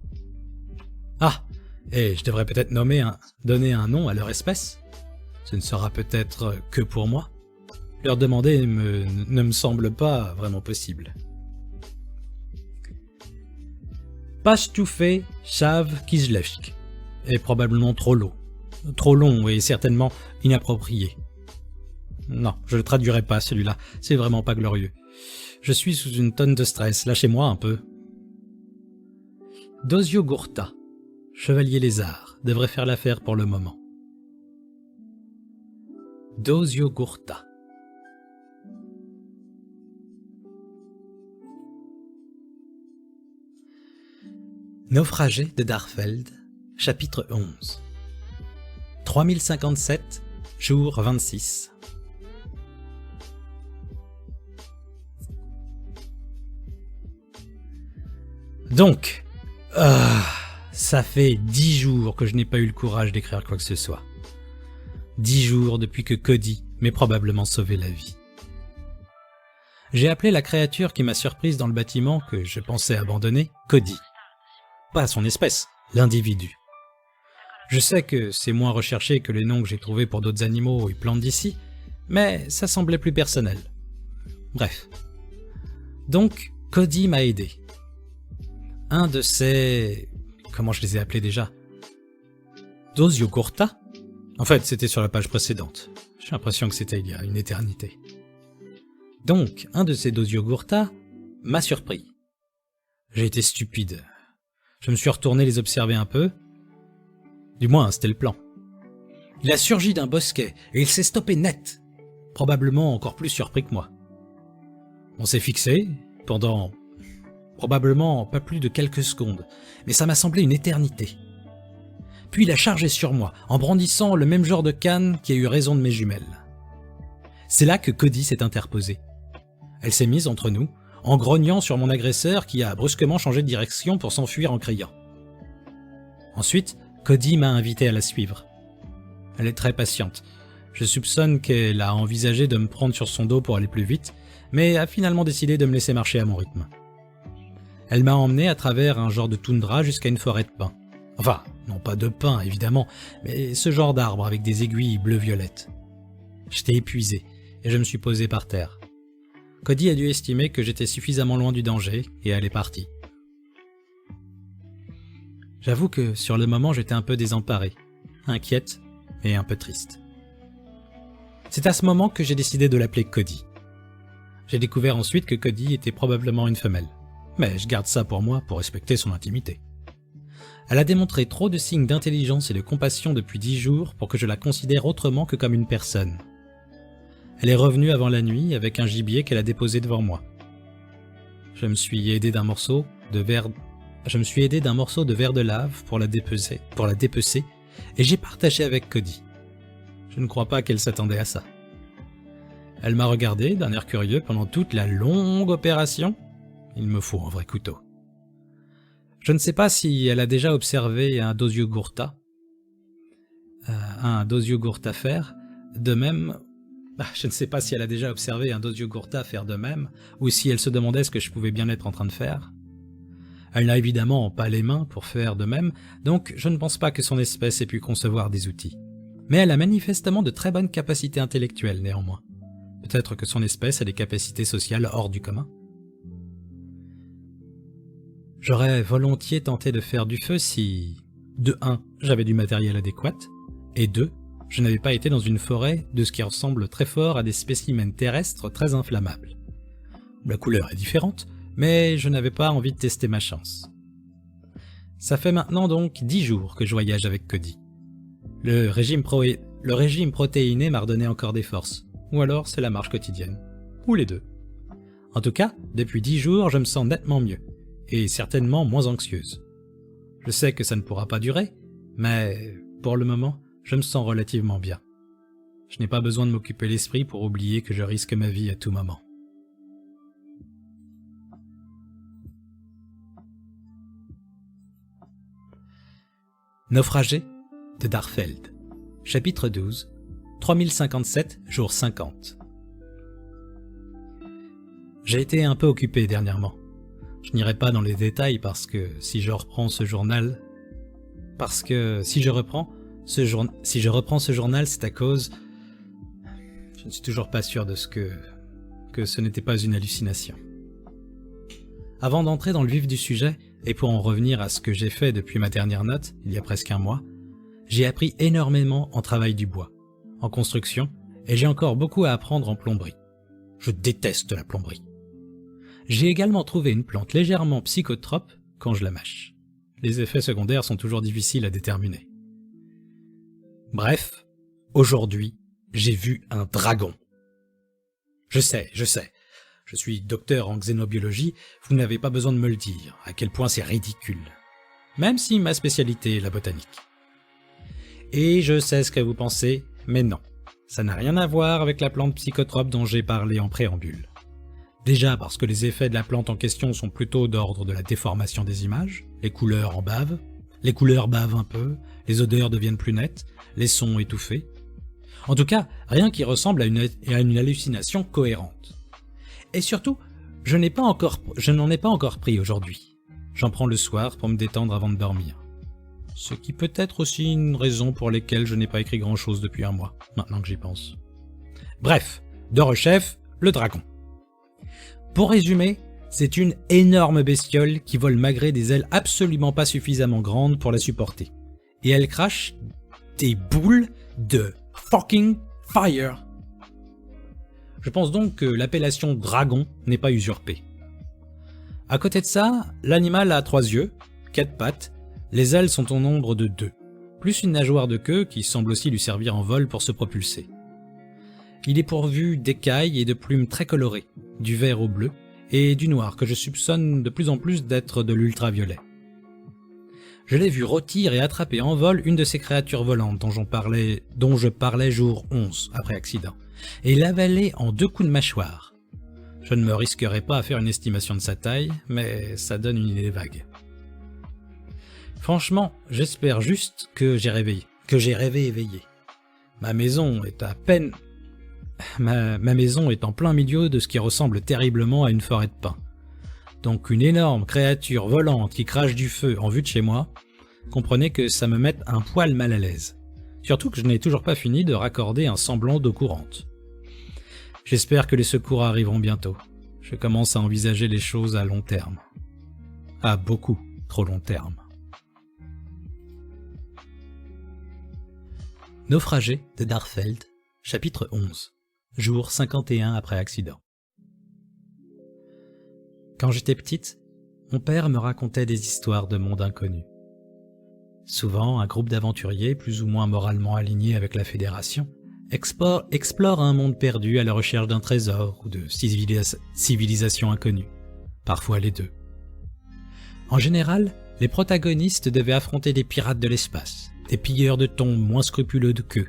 Ah, et je devrais peut-être donner un nom à leur espèce. Ce ne sera peut-être que pour moi. Leur demander ne me semble pas vraiment possible. Pashtoufé Shav Kijlevsk est probablement trop long et certainement inapproprié. Non, je le traduirai pas celui-là, c'est vraiment pas glorieux. Je suis sous une tonne de stress, lâchez-moi un peu. Dosio Gurta, chevalier lézard, devrait faire l'affaire pour le moment. Dosio Gurta. Naufragé de Darfeld, chapitre 11. 3057, jour 26. Donc, ça fait 10 jours que je n'ai pas eu le courage d'écrire quoi que ce soit. 10 jours depuis que Cody m'ait probablement sauvé la vie. J'ai appelé la créature qui m'a surprise dans le bâtiment que je pensais abandonner, Cody. Pas son espèce, l'individu. Je sais que c'est moins recherché que les noms que j'ai trouvés pour d'autres animaux et plantes d'ici, mais ça semblait plus personnel. Bref. Donc, Cody m'a aidé. Un de ces... Comment je les ai appelés déjà? Dosio Gurta? En fait, c'était sur la page précédente. J'ai l'impression que c'était il y a une éternité. Donc, un de ces Dosio Gurta m'a surpris. J'ai été stupide. Je me suis retourné les observer un peu. Du moins, c'était le plan. Il a surgi d'un bosquet et il s'est stoppé net. Probablement encore plus surpris que moi. On s'est fixé pendant probablement pas plus de quelques secondes, mais ça m'a semblé une éternité. Puis il a chargé sur moi, en brandissant le même genre de canne qui a eu raison de mes jumelles. C'est là que Cody s'est interposée. Elle s'est mise entre nous, en grognant sur mon agresseur qui a brusquement changé de direction pour s'enfuir en criant. Ensuite, Cody m'a invité à la suivre. Elle est très patiente. Je soupçonne qu'elle a envisagé de me prendre sur son dos pour aller plus vite, mais a finalement décidé de me laisser marcher à mon rythme. Elle m'a emmené à travers un genre de toundra jusqu'à une forêt de pins. Enfin, non pas de pins évidemment, mais ce genre d'arbre avec des aiguilles bleu-violettes. J'étais épuisé et je me suis posé par terre. Cody a dû estimer que j'étais suffisamment loin du danger et elle est partie. J'avoue que sur le moment j'étais un peu désemparé, inquiète et un peu triste. C'est à ce moment que j'ai décidé de l'appeler Cody. J'ai découvert ensuite que Cody était probablement une femelle, mais je garde ça pour moi pour respecter son intimité. Elle a démontré trop de signes d'intelligence et de compassion depuis 10 jours pour que je la considère autrement que comme une personne. Elle est revenue avant la nuit avec un gibier qu'elle a déposé devant moi. Je me suis aidé d'un morceau de verre de lave pour la dépecer et j'ai partagé avec Cody. Je ne crois pas qu'elle s'attendait à ça. Elle m'a regardé d'un air curieux pendant toute la longue opération. Il me faut un vrai couteau. Je ne sais pas si elle a déjà observé un Dosio Gurta faire de même. Je ne sais pas si elle a déjà observé un Dosio Gurta faire de même, ou si elle se demandait ce que je pouvais bien être en train de faire. Elle n'a évidemment pas les mains pour faire de même, donc je ne pense pas que son espèce ait pu concevoir des outils. Mais elle a manifestement de très bonnes capacités intellectuelles néanmoins. Peut-être que son espèce a des capacités sociales hors du commun. J'aurais volontiers tenté de faire du feu si, de 1, j'avais du matériel adéquat, et 2, je n'avais pas été dans une forêt de ce qui ressemble très fort à des spécimens terrestres très inflammables. La couleur est différente, mais je n'avais pas envie de tester ma chance. Ça fait maintenant donc 10 jours que je voyage avec Cody. Le régime protéiné m'a redonné encore des forces, ou alors c'est la marche quotidienne, ou les deux. En tout cas, depuis 10 jours, je me sens nettement mieux, et certainement moins anxieuse. Je sais que ça ne pourra pas durer, mais pour le moment, je me sens relativement bien. Je n'ai pas besoin de m'occuper l'esprit pour oublier que je risque ma vie à tout moment. Naufragé de Darfeld. Chapitre 12. 3057, jour 50. J'ai été un peu occupé dernièrement. Je n'irai pas dans les détails parce que si je reprends ce journal, c'est à cause... Je ne suis toujours pas sûr de que ce n'était pas une hallucination. Avant d'entrer dans le vif du sujet, et pour en revenir à ce que j'ai fait depuis ma dernière note, il y a presque un mois, j'ai appris énormément en travail du bois, en construction, et j'ai encore beaucoup à apprendre en plomberie. Je déteste la plomberie. J'ai également trouvé une plante légèrement psychotrope quand je la mâche. Les effets secondaires sont toujours difficiles à déterminer. Bref, aujourd'hui, j'ai vu un dragon. Je sais, je suis docteur en xénobiologie, vous n'avez pas besoin de me le dire, à quel point c'est ridicule. Même si ma spécialité est la botanique. Et je sais ce que vous pensez, mais non, ça n'a rien à voir avec la plante psychotrope dont j'ai parlé en préambule. Déjà parce que les effets de la plante en question sont plutôt d'ordre de la déformation des images, les couleurs en bavent, les couleurs bavent un peu, les odeurs deviennent plus nettes, les sons étouffés. En tout cas, rien qui ressemble à une hallucination cohérente. Et surtout, je n'en ai pas encore pris aujourd'hui. J'en prends le soir pour me détendre avant de dormir. Ce qui peut être aussi une raison pour laquelle je n'ai pas écrit grand chose depuis un mois, maintenant que j'y pense. Bref, de rechef, le dragon. Pour résumer, c'est une énorme bestiole qui vole malgré des ailes absolument pas suffisamment grandes pour la supporter. Et elle crache des boules de fucking fire. Je pense donc que l'appellation dragon n'est pas usurpée. À côté de ça, l'animal a 3 yeux, 4 pattes, les ailes sont au nombre de 2, plus une nageoire de queue qui semble aussi lui servir en vol pour se propulser. Il est pourvu d'écailles et de plumes très colorées, du vert au bleu, et du noir que je soupçonne de plus en plus d'être de l'ultraviolet. Je l'ai vu rôtir et attraper en vol une de ces créatures volantes dont je parlais jour 11 après accident, et l'avaler en 2 coups de mâchoire. Je ne me risquerai pas à faire une estimation de sa taille, mais ça donne une idée vague. Franchement, j'espère juste que j'ai rêvé éveillé. Ma maison est en plein milieu de ce qui ressemble terriblement à une forêt de pins. Donc une énorme créature volante qui crache du feu en vue de chez moi, comprenez que ça me mette un poil mal à l'aise. Surtout que je n'ai toujours pas fini de raccorder un semblant d'eau courante. J'espère que les secours arriveront bientôt. Je commence à envisager les choses à long terme. À beaucoup trop long terme. Naufragé de Darfeld, chapitre 11. Jour 51 après accident. Quand j'étais petite, mon père me racontait des histoires de monde inconnu. Souvent, un groupe d'aventuriers, plus ou moins moralement alignés avec la Fédération, explore un monde perdu à la recherche d'un trésor ou de civilisations inconnues, parfois les deux. En général, les protagonistes devaient affronter des pirates de l'espace, des pilleurs de tombes moins scrupuleux qu'eux,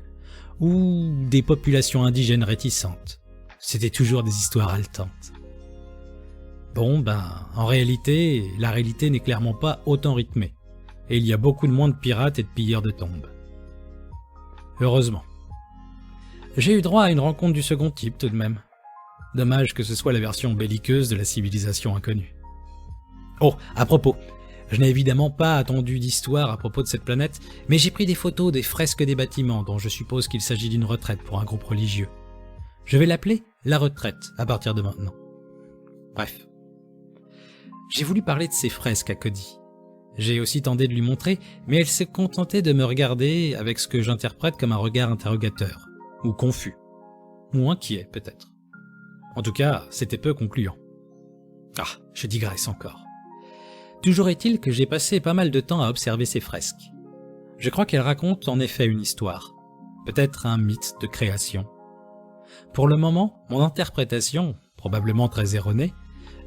ou des populations indigènes réticentes. C'était toujours des histoires haletantes. Bon, en réalité, la réalité n'est clairement pas autant rythmée, et il y a beaucoup de moins de pirates et de pilleurs de tombes. Heureusement. J'ai eu droit à une rencontre du second type tout de même. Dommage que ce soit la version belliqueuse de la civilisation inconnue. Oh, à propos, je n'ai évidemment pas attendu d'histoire à propos de cette planète, mais j'ai pris des photos des fresques des bâtiments dont je suppose qu'il s'agit d'une retraite pour un groupe religieux. Je vais l'appeler la retraite à partir de maintenant. Bref. J'ai voulu parler de ces fresques à Cody. J'ai aussi tenté de lui montrer, mais elle s'est contentée de me regarder avec ce que j'interprète comme un regard interrogateur, ou confus, ou inquiet peut-être. En tout cas, c'était peu concluant. Ah, je digresse encore. Toujours est-il que j'ai passé pas mal de temps à observer ces fresques. Je crois qu'elles racontent en effet une histoire, peut-être un mythe de création. Pour le moment, mon interprétation, probablement très erronée,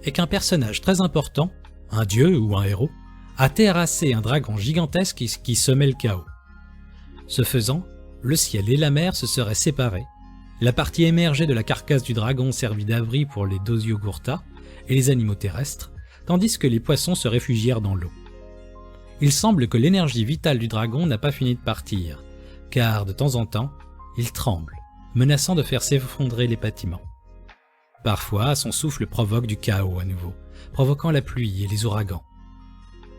est qu'un personnage très important, un dieu ou un héros, a terrassé un dragon gigantesque qui semait le chaos. Ce faisant, le ciel et la mer se seraient séparés. La partie émergée de la carcasse du dragon servit d'abri pour les Dosiogurta et les animaux terrestres, tandis que les poissons se réfugièrent dans l'eau. Il semble que l'énergie vitale du dragon n'a pas fini de partir, car de temps en temps, il tremble, menaçant de faire s'effondrer les bâtiments. Parfois, son souffle provoque du chaos à nouveau, provoquant la pluie et les ouragans.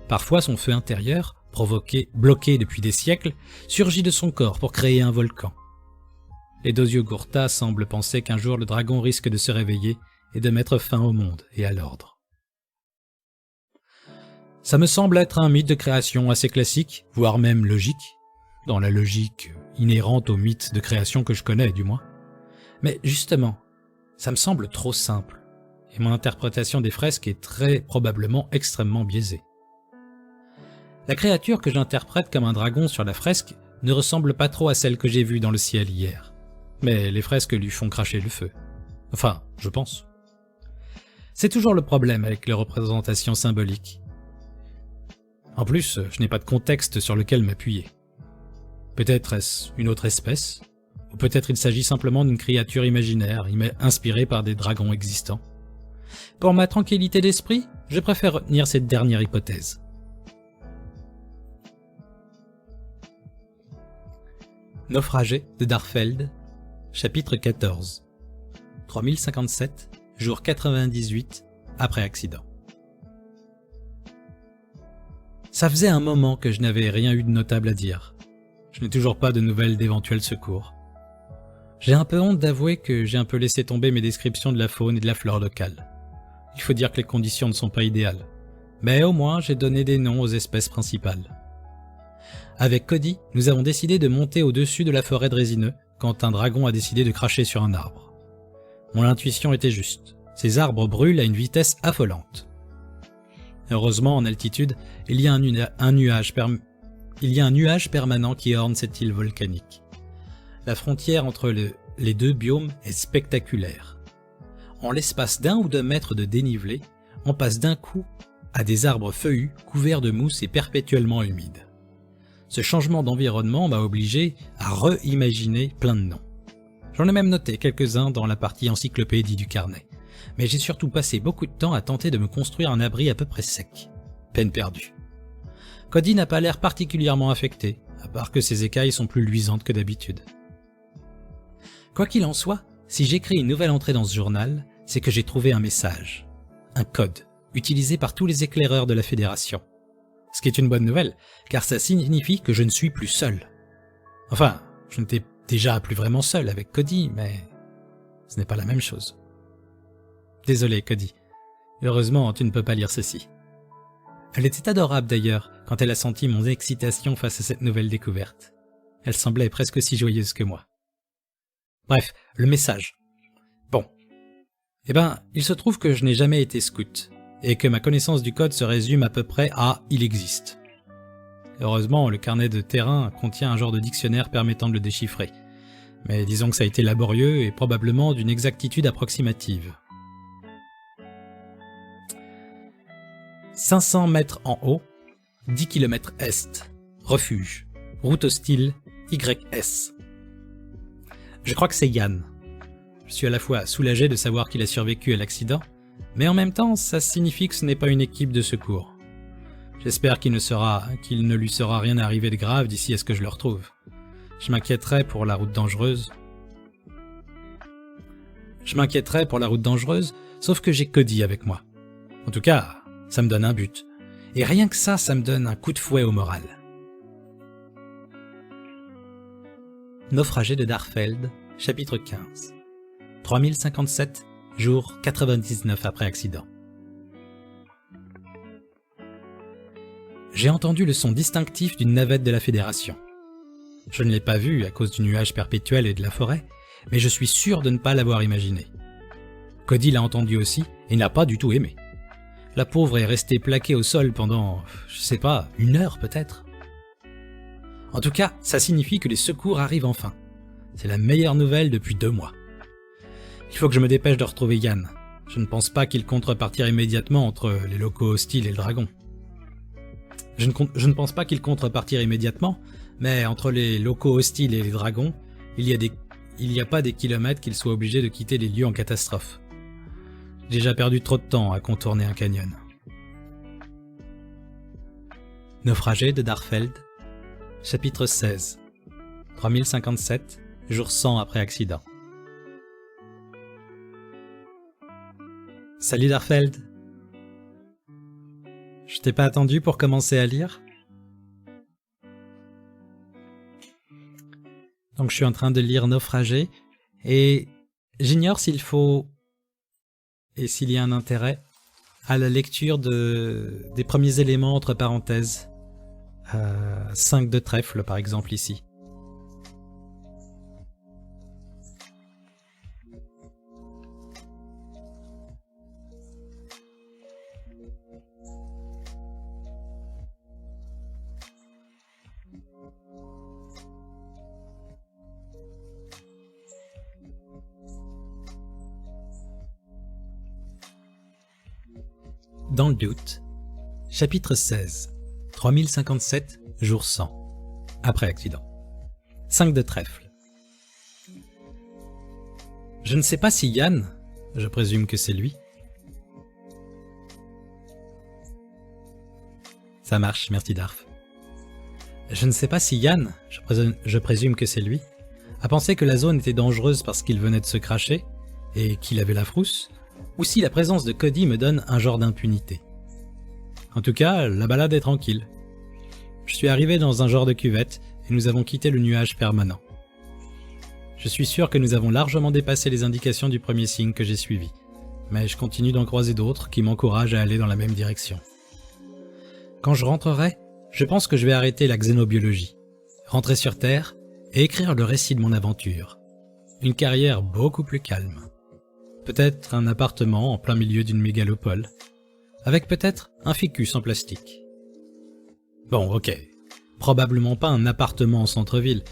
Parfois, son feu intérieur, bloqué depuis des siècles, surgit de son corps pour créer un volcan. Les Dosiogurta semblent penser qu'un jour le dragon risque de se réveiller et de mettre fin au monde et à l'ordre. Ça me semble être un mythe de création assez classique, voire même logique, dans la logique inhérente aux mythes de création que je connais du moins. Mais justement, ça me semble trop simple, et mon interprétation des fresques est très probablement extrêmement biaisée. La créature que j'interprète comme un dragon sur la fresque ne ressemble pas trop à celle que j'ai vue dans le ciel hier, mais les fresques lui font cracher le feu. Enfin, je pense. C'est toujours le problème avec les représentations symboliques. En plus, je n'ai pas de contexte sur lequel m'appuyer. Peut-être est-ce une autre espèce, ou peut-être il s'agit simplement d'une créature imaginaire, inspirée par des dragons existants. Pour ma tranquillité d'esprit, je préfère retenir cette dernière hypothèse. Naufragé de Darfeld, chapitre 14. 3057, jour 98, après accident. Ça faisait un moment que je n'avais rien eu de notable à dire. Je n'ai toujours pas de nouvelles d'éventuels secours. J'ai un peu honte d'avouer que j'ai un peu laissé tomber mes descriptions de la faune et de la flore locale. Il faut dire que les conditions ne sont pas idéales. Mais au moins, j'ai donné des noms aux espèces principales. Avec Cody, nous avons décidé de monter au-dessus de la forêt de résineux quand un dragon a décidé de cracher sur un arbre. Mon intuition était juste. Ces arbres brûlent à une vitesse affolante. Heureusement, en altitude, il y a un nuage permanent qui orne cette île volcanique. La frontière entre les deux biomes est spectaculaire. En l'espace d'1 ou 2 mètres de dénivelé, on passe d'un coup à des arbres feuillus couverts de mousse et perpétuellement humides. Ce changement d'environnement m'a obligé à reimaginer plein de noms. J'en ai même noté quelques-uns dans la partie encyclopédie du carnet. Mais j'ai surtout passé beaucoup de temps à tenter de me construire un abri à peu près sec. Peine perdue. Cody n'a pas l'air particulièrement affecté, à part que ses écailles sont plus luisantes que d'habitude. Quoi qu'il en soit, si j'écris une nouvelle entrée dans ce journal, c'est que j'ai trouvé un message. Un code, utilisé par tous les éclaireurs de la Fédération. Ce qui est une bonne nouvelle, car ça signifie que je ne suis plus seul. Enfin, je n'étais déjà plus vraiment seul avec Cody, mais ce n'est pas la même chose. Désolé, Cody. Heureusement, tu ne peux pas lire ceci. Elle était adorable d'ailleurs, quand elle a senti mon excitation face à cette nouvelle découverte. Elle semblait presque aussi joyeuse que moi. Bref, le message. Bon. Il se trouve que je n'ai jamais été scout, et que ma connaissance du code se résume à peu près à « il existe ». Heureusement, le carnet de terrain contient un genre de dictionnaire permettant de le déchiffrer. Mais disons que ça a été laborieux et probablement d'une exactitude approximative. 500 mètres en haut, 10 km est, refuge, route hostile, YS. Je crois que c'est Yann. Je suis à la fois soulagé de savoir qu'il a survécu à l'accident, mais en même temps, ça signifie que ce n'est pas une équipe de secours. J'espère qu'il ne lui sera rien arrivé de grave d'ici à ce que je le retrouve. Je m'inquiéterais pour la route dangereuse. Sauf que j'ai Cody avec moi. En tout cas, ça me donne un but. Et rien que ça me donne un coup de fouet au moral. Naufragé de Darfeld, chapitre 15. 3057, jour 99 après accident. J'ai entendu le son distinctif d'une navette de la Fédération. Je ne l'ai pas vue à cause du nuage perpétuel et de la forêt, mais je suis sûr de ne pas l'avoir imaginé. Cody l'a entendu aussi et n'a pas du tout aimé. La pauvre est restée plaquée au sol pendant, je sais pas, 1 heure peut-être. En tout cas, ça signifie que les secours arrivent enfin. C'est la meilleure nouvelle depuis 2 mois. Il faut que je me dépêche de retrouver Yann. Je ne pense pas qu'il compte repartir immédiatement entre les locaux hostiles et le dragon. Je ne pense pas qu'il compte repartir immédiatement, mais entre les locaux hostiles et les dragons, il n'y a pas des kilomètres qu'il soit obligé de quitter les lieux en catastrophe. J'ai déjà perdu trop de temps à contourner un canyon. Naufragé de Darfeld, chapitre 16, 3057, jour 100 après accident. Salut Darfeld. Je t'ai pas attendu pour commencer à lire? Donc je suis en train de lire Naufragé et j'ignore s'il faut et s'il y a un intérêt à la lecture des premiers éléments entre parenthèses. 5 de trèfle par exemple ici. Dans le doute, chapitre 16, 3057, jour 100, après accident. 5 de trèfle. Je ne sais pas si Yann, je présume que c'est lui. Ça marche, merci Darf. Je ne sais pas si Yann, je présume que c'est lui, a pensé que la zone était dangereuse parce qu'il venait de se cracher et qu'il avait la frousse, ou si la présence de Cody me donne un genre d'impunité. En tout cas, la balade est tranquille. Je suis arrivé dans un genre de cuvette et nous avons quitté le nuage permanent. Je suis sûr que nous avons largement dépassé les indications du premier signe que j'ai suivi, mais je continue d'en croiser d'autres qui m'encouragent à aller dans la même direction. Quand je rentrerai, je pense que je vais arrêter la xénobiologie, rentrer sur Terre et écrire le récit de mon aventure. Une carrière beaucoup plus calme. Peut-être un appartement en plein milieu d'une mégalopole, avec peut-être un ficus en plastique. Bon, ok, probablement pas un appartement en centre-ville,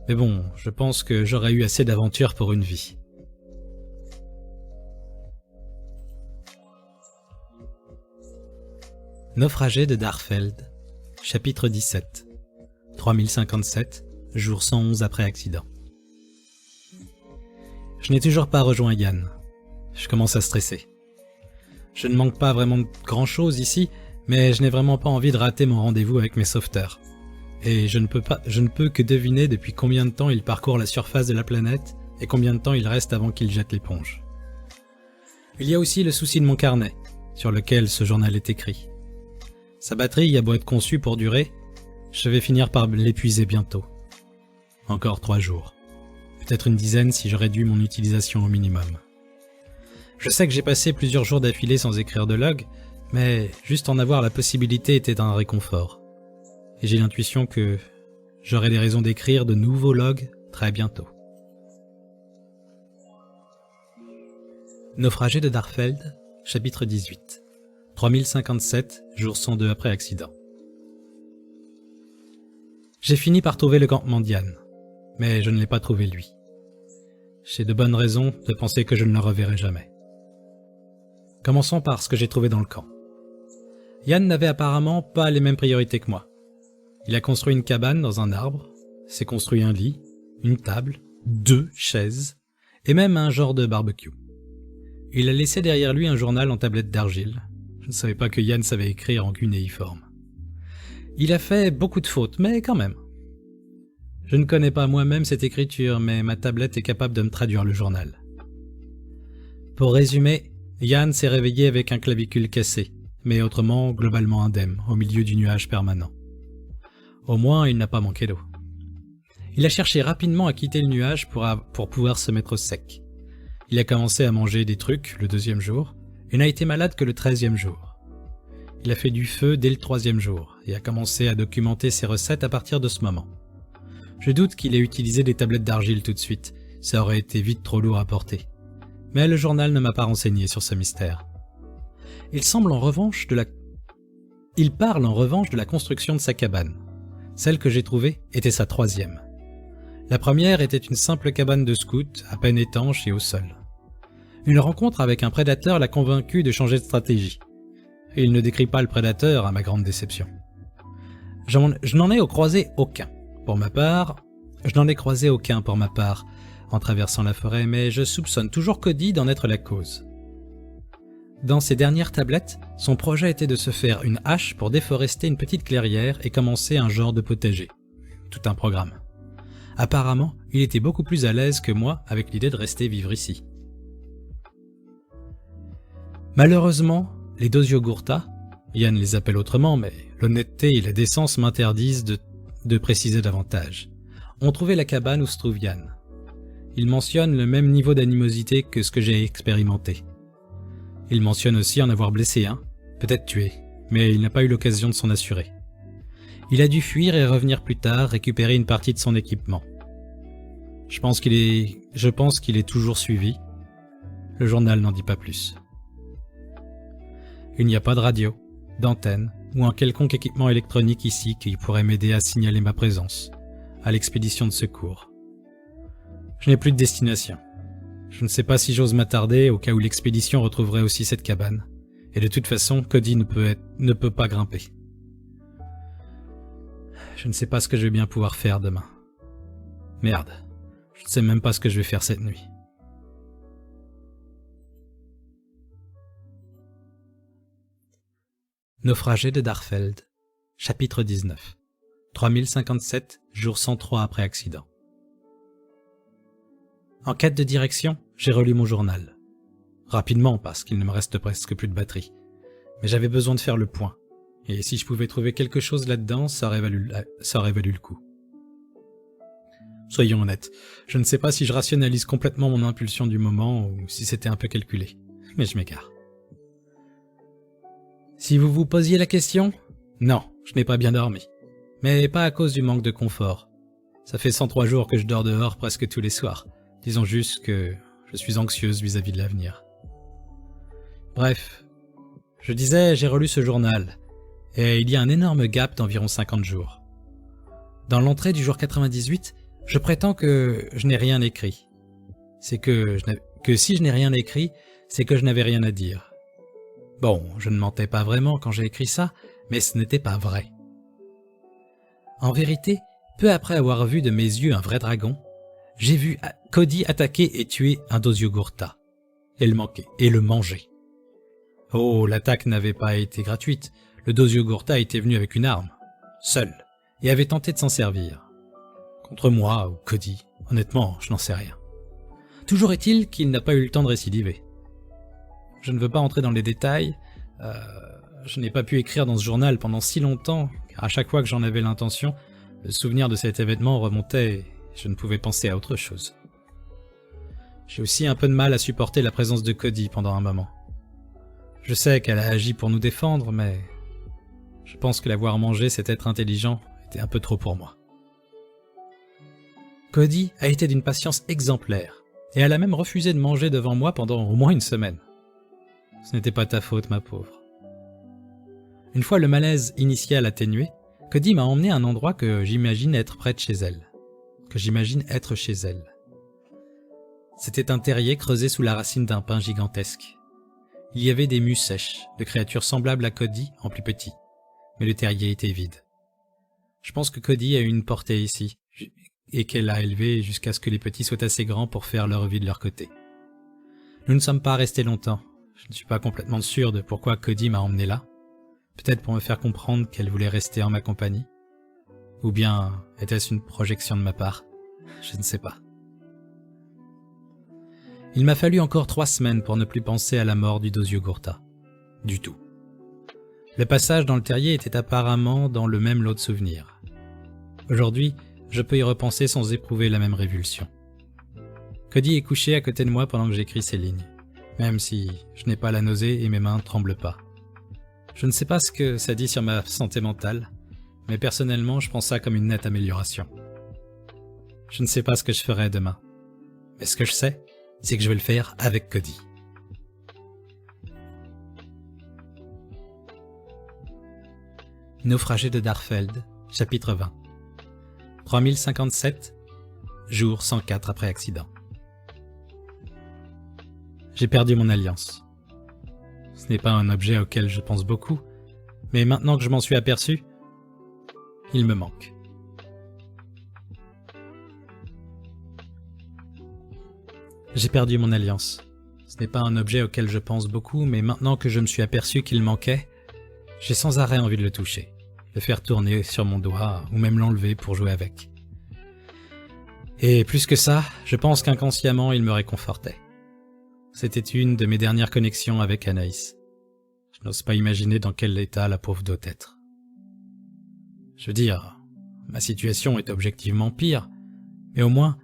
mais bon, je pense que j'aurais eu assez d'aventures pour une vie. Naufragé de Darfeld, chapitre 17, 3057, jour 111 après accident. Je n'ai toujours pas rejoint Yann. Je commence à stresser. Je ne manque pas vraiment de grand-chose ici, mais je n'ai vraiment pas envie de rater mon rendez-vous avec mes sauveteurs. Et je ne peux que deviner depuis combien de temps ils parcourent la surface de la planète et combien de temps il reste avant qu'ils jettent l'éponge. Il y a aussi le souci de mon carnet, sur lequel ce journal est écrit. Sa batterie a beau être conçue pour durer, je vais finir par l'épuiser bientôt. Encore 3 jours. Peut-être une dizaine si je réduis mon utilisation au minimum. Je sais que j'ai passé plusieurs jours d'affilée sans écrire de log, mais juste en avoir la possibilité était un réconfort. Et j'ai l'intuition que j'aurai des raisons d'écrire de nouveaux logs très bientôt. Naufragé de Darfeld, chapitre 18, 3057, jour 102 après accident. J'ai fini par trouver le campement d'Yann, mais je ne l'ai pas trouvé lui. J'ai de bonnes raisons de penser que je ne le reverrai jamais. Commençons par ce que j'ai trouvé dans le camp. Yann n'avait apparemment pas les mêmes priorités que moi. Il a construit une cabane dans un arbre, s'est construit un lit, une table, 2 chaises, et même un genre de barbecue. Il a laissé derrière lui un journal en tablette d'argile. Je ne savais pas que Yann savait écrire en cunéiforme. Il a fait beaucoup de fautes, mais quand même. Je ne connais pas moi-même cette écriture, mais ma tablette est capable de me traduire le journal. Pour résumer, Yann s'est réveillé avec un clavicule cassé, mais autrement globalement indemne, au milieu du nuage permanent. Au moins, il n'a pas manqué d'eau. Il a cherché rapidement à quitter le nuage pour pouvoir se mettre au sec. Il a commencé à manger des trucs le 2e jour, et n'a été malade que le 13e jour. Il a fait du feu dès le 3e jour, et a commencé à documenter ses recettes à partir de ce moment. Je doute qu'il ait utilisé des tablettes d'argile tout de suite, ça aurait été vite trop lourd à porter. Mais le journal ne m'a pas renseigné sur ce mystère. Il parle en revanche de la construction de sa cabane. Celle que j'ai trouvée était sa 3e. La première était une simple cabane de scout, à peine étanche et au sol. Une rencontre avec un prédateur l'a convaincu de changer de stratégie. Et il ne décrit pas le prédateur, à ma grande déception. Je n'en ai croisé aucun. Pour ma part, en traversant la forêt, mais je soupçonne toujours Cody d'en être la cause. Dans ses dernières tablettes, son projet était de se faire une hache pour déforester une petite clairière et commencer un genre de potager. Tout un programme. Apparemment, il était beaucoup plus à l'aise que moi avec l'idée de rester vivre ici. Malheureusement, les Dosiogurta, Yann les appelle autrement, mais l'honnêteté et la décence m'interdisent de préciser davantage, ont trouvé la cabane où se trouve Yann. Il mentionne le même niveau d'animosité que ce que j'ai expérimenté. Il mentionne aussi en avoir blessé un, peut-être tué, mais il n'a pas eu l'occasion de s'en assurer. Il a dû fuir et revenir plus tard récupérer une partie de son équipement. Je pense qu'il est toujours suivi. Le journal n'en dit pas plus. Il n'y a pas de radio, d'antenne ou un quelconque équipement électronique ici qui pourrait m'aider à signaler ma présence à l'expédition de secours. Je n'ai plus de destination. Je ne sais pas si j'ose m'attarder au cas où l'expédition retrouverait aussi cette cabane. Et de toute façon, Cody ne peut pas grimper. Je ne sais pas ce que je vais bien pouvoir faire demain. Merde, je ne sais même pas ce que je vais faire cette nuit. Naufragé de Darfeld, chapitre 19. 3057, jour 103 après accident. En quête de direction, j'ai relu mon journal. Rapidement, parce qu'il ne me reste presque plus de batterie. Mais j'avais besoin de faire le point. Et si je pouvais trouver quelque chose là-dedans, ça aurait valu le coup. Soyons honnêtes, je ne sais pas si je rationalise complètement mon impulsion du moment ou si c'était un peu calculé. Mais je m'égare. Si vous vous posiez la question, non, je n'ai pas bien dormi. Mais pas à cause du manque de confort. Ça fait 103 jours que je dors dehors presque tous les soirs. Disons juste que je suis anxieuse vis-à-vis de l'avenir. Bref, je disais, j'ai relu ce journal, et il y a un énorme gap d'environ 50 jours. Dans l'entrée du jour 98, je prétends que je n'ai rien écrit. C'est que si je n'ai rien écrit, c'est que je n'avais rien à dire. Bon, je ne mentais pas vraiment quand j'ai écrit ça, mais ce n'était pas vrai. En vérité, peu après avoir vu de mes yeux un vrai dragon, j'ai vu Cody attaquer et tuer un Dosiogurta, et le manger. Oh, l'attaque n'avait pas été gratuite, le Dosiogurta était venu avec une arme, seul, et avait tenté de s'en servir. Contre moi ou Cody, honnêtement, je n'en sais rien. Toujours est-il qu'il n'a pas eu le temps de récidiver. Je ne veux pas entrer dans les détails, je n'ai pas pu écrire dans ce journal pendant si longtemps, car à chaque fois que j'en avais l'intention, le souvenir de cet événement remontait et je ne pouvais penser à autre chose. J'ai aussi un peu de mal à supporter la présence de Cody pendant un moment. Je sais qu'elle a agi pour nous défendre, mais je pense que l'avoir mangé cet être intelligent était un peu trop pour moi. Cody a été d'une patience exemplaire, et elle a même refusé de manger devant moi pendant au moins une semaine. Ce n'était pas ta faute, ma pauvre. Une fois le malaise initial atténué, Cody m'a emmené à un endroit que j'imagine être près de chez elle. C'était un terrier creusé sous la racine d'un pin gigantesque. Il y avait des mues sèches, de créatures semblables à Cody en plus petit, mais le terrier était vide. Je pense que Cody a eu une portée ici, et qu'elle l'a élevé jusqu'à ce que les petits soient assez grands pour faire leur vie de leur côté. Nous ne sommes pas restés longtemps. Je ne suis pas complètement sûr de pourquoi Cody m'a emmené là. Peut-être pour me faire comprendre qu'elle voulait rester en ma compagnie. Ou bien était-ce une projection de ma part? Je ne sais pas. Il m'a fallu encore 3 semaines pour ne plus penser à la mort du Dosiogurta. Du tout. Le passage dans le terrier était apparemment dans le même lot de souvenirs. Aujourd'hui, je peux y repenser sans éprouver la même révulsion. Cody est couché à côté de moi pendant que j'écris ces lignes, même si je n'ai pas la nausée et mes mains ne tremblent pas. Je ne sais pas ce que ça dit sur ma santé mentale, mais personnellement, je prends ça comme une nette amélioration. Je ne sais pas ce que je ferai demain, mais ce que je sais, c'est que je vais le faire avec Cody. Naufragé de Darfeld, chapitre 20. 3057, jour 104 après accident. J'ai perdu mon alliance. Ce n'est pas un objet auquel je pense beaucoup, mais maintenant que je m'en suis aperçu, il me manque. J'ai perdu mon alliance. Ce n'est pas un objet auquel je pense beaucoup, mais maintenant que je me suis aperçu qu'il manquait, j'ai sans arrêt envie de le toucher, le faire tourner sur mon doigt ou même l'enlever pour jouer avec. Et plus que ça, je pense qu'inconsciemment il me réconfortait. C'était une de mes dernières connexions avec Anaïs. Je n'ose pas imaginer dans quel état la pauvre doit être. Je veux dire, ma situation est objectivement pire, mais au moins,